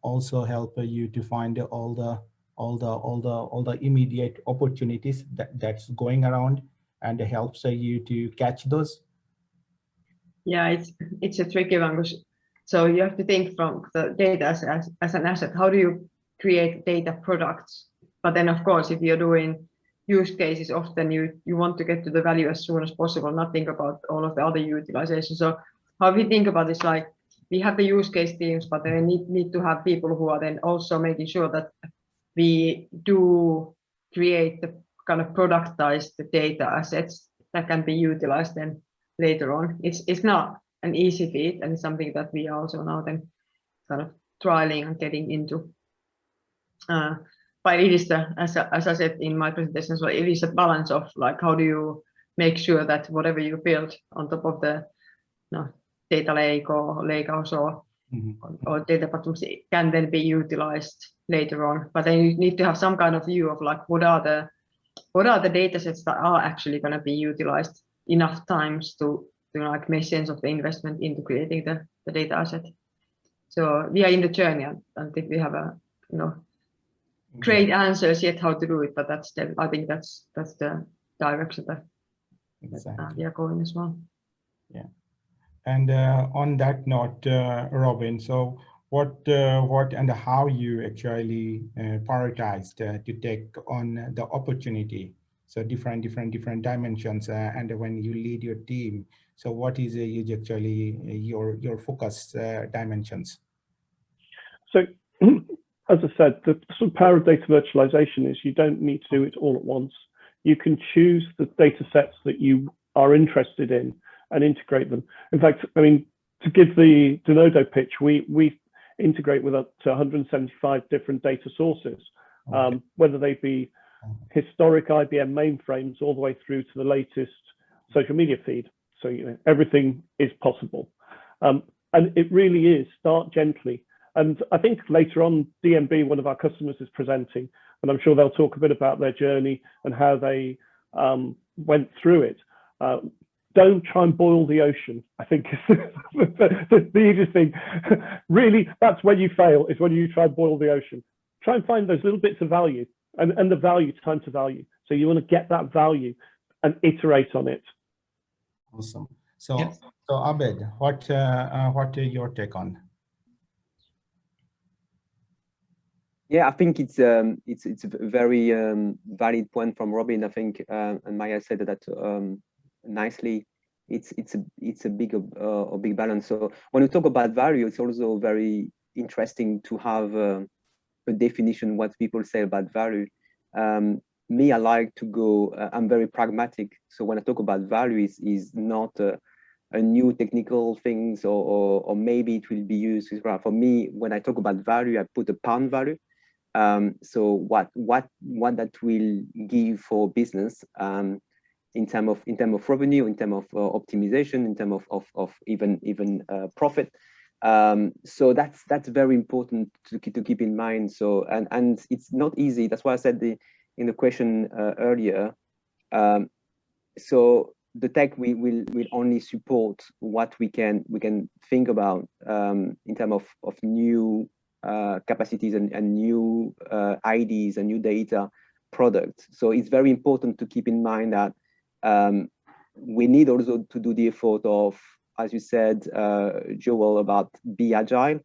also help you to find all the immediate opportunities that's going around and helps you to catch those? Yeah, it's a tricky one. So you have to think from the data as an asset. How do you create data products? But then, of course, if you're doing use cases, often you want to get to the value as soon as possible, not think about all of the other utilization. So how we think about this, like we have the use case teams, but they need to have people who are then also making sure that we do create the kind of productized data assets that can be utilized then later on. It's not an easy feat, and it's something that we are also now then kind of trialing and getting into. But it is as I said in my presentation as well, it is a balance of like how do you make sure that whatever you build on top of the data lake or lake house or or data platforms can then be utilized later on. But then you need to have some kind of view of like what are the data sets that are actually going to be utilized enough times to like make sense of the investment into creating the data asset. So we are in the journey, and I think we have a great answers yet how to do it, but I think that's the direction that we are going as well. Yeah. And on that note, Robin, so what and how you actually prioritized to take on the opportunity? So different dimensions, and when you lead your team, so what is actually your focus dimensions? So, as I said, the sort of power of data virtualization is you don't need to do it all at once. You can choose the data sets that you are interested in and integrate them. In fact, I mean, to give the Denodo pitch, we integrate with up to 175 different data sources, whether they be historic IBM mainframes all the way through to the latest social media feed. So everything is possible. And it really is start gently. And I think later on, DNB, one of our customers, is presenting, and I'm sure they'll talk a bit about their journey and how they went through it. Don't try and boil the ocean, I think is the easiest thing. Really, that's when you fail, is when you try and boil the ocean. Try and find those little bits of value and the value, time to value. So you want to get that value and iterate on it. Awesome. So, so Abed, what is your take on? Yeah, I think it's a very valid point from Robin. I think and Maija said that nicely. It's a big balance. So when we talk about value, it's also very interesting to have a definition what people say about value. Me, I like to go. I'm very pragmatic. So when I talk about value, is not a new technical things or maybe it will be used. For me, when I talk about value, I put a pound value. So what that will give for business in terms of revenue, in terms of optimization, in terms of even profit. So that's very important to keep in mind. So and it's not easy. That's why I said in the question earlier. So the tech will only support what we can think about in terms of new capacities and new IDs and new data products. So it's very important to keep in mind that we need also to do the effort of, as you said, Juwel, about be agile.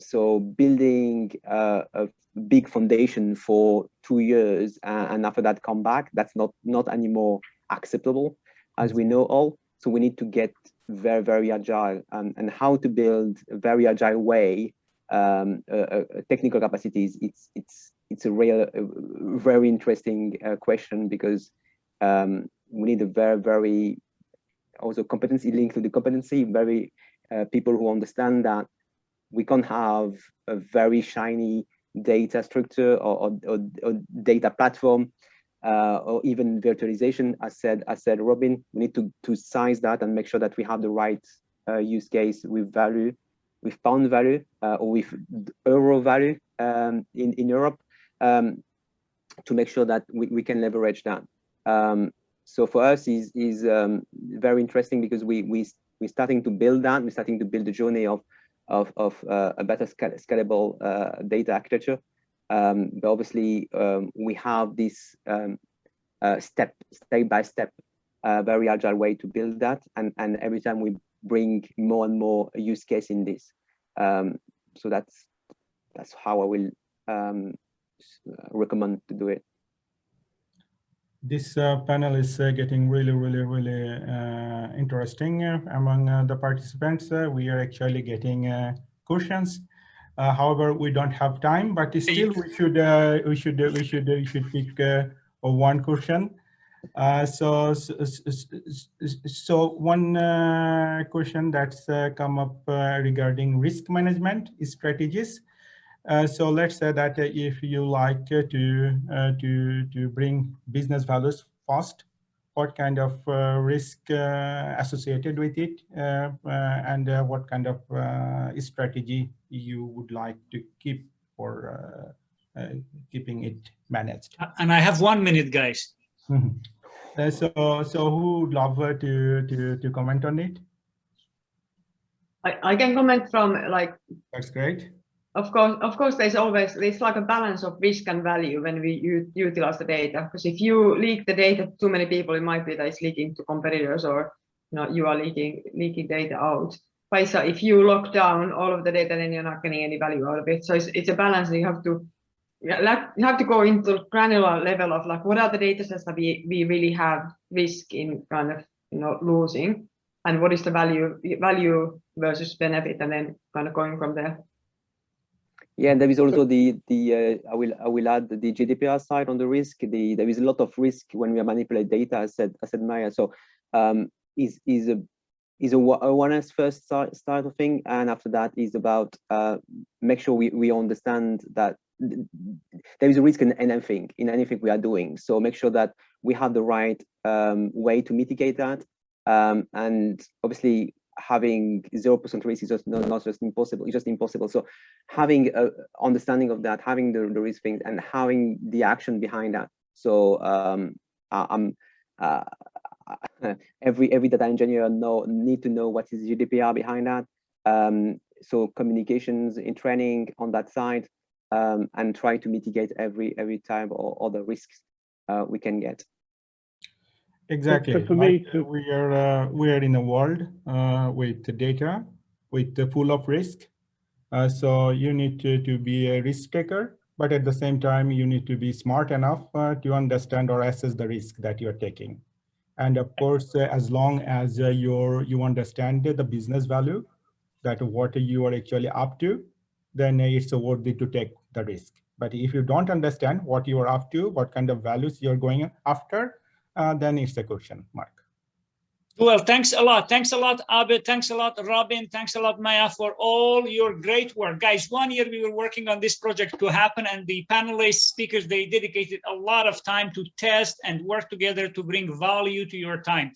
So building a big foundation for 2 years and after that come back, that's not anymore acceptable, as we know all. So we need to get very, very agile and how to build a very agile way. Technical capacities, it's a real very interesting question because we need a very also competency linked to the competency, very people who understand that we can't have a very shiny data structure or data platform or even virtualization. As said Robin, we need to size that and make sure that we have the right use case with value, with pound value or with euro value in Europe to make sure that we can leverage that. So for us is very interesting because we're starting to build that. We're starting to build the journey of a better scalable data architecture. But obviously we have this step by step very agile way to build that, and every time we bring more and more use case in this. So that's how I will recommend to do it. This panel is getting really interesting among the participants. We are actually getting questions. However, we don't have time, but still we should pick one question. So one question that's come up regarding risk management strategies. So let's say that if you like to bring business values fast, what kind of risk associated with it, and what kind of strategy you would like to keep for keeping it managed. And I have 1 minute, guys. So who would love to comment on it? I can comment from like. That's great. Of course, there's like a balance of risk and value when we utilize the data. Because if you leak the data to too many people, it might be that it's leaking to competitors, or you are leaking data out. But so if you lock down all of the data, then you're not getting any value out of it. So it's a balance. You have to go into granular level of like what are the data sets that we really have risk in kind of losing, and what is the value versus benefit, and then kind of going from there. Yeah, and there is also I will add the GDPR side on the risk. There is a lot of risk when we manipulate data. I said Maija. So is a awareness first start of thing, and after that is about make sure we understand that there is a risk in anything we are doing. So make sure that we have the right way to mitigate that, and obviously having 0% risk is just not just impossible. It's just impossible. So having a understanding of that, having the risk things, and having the action behind that. So every data engineer need to know what is GDPR behind that. So communications in training on that side, and try to mitigate every type or other risks we can get. Exactly. So for me, we are in a world with data, full of risk. So you need to be a risk taker, but at the same time, you need to be smart enough to understand or assess the risk that you're taking. And of course, as long as you understand the business value, that what you are actually up to, then it's worthy to take the risk. But if you don't understand what you are up to, what kind of values you're going after, then it's a question mark. Well, thanks a lot. Thanks a lot, Abed. Thanks a lot, Robin. Thanks a lot, Maija, for all your great work. Guys, 1 year we were working on this project to happen, and the panelists, speakers, they dedicated a lot of time to test and work together to bring value to your time.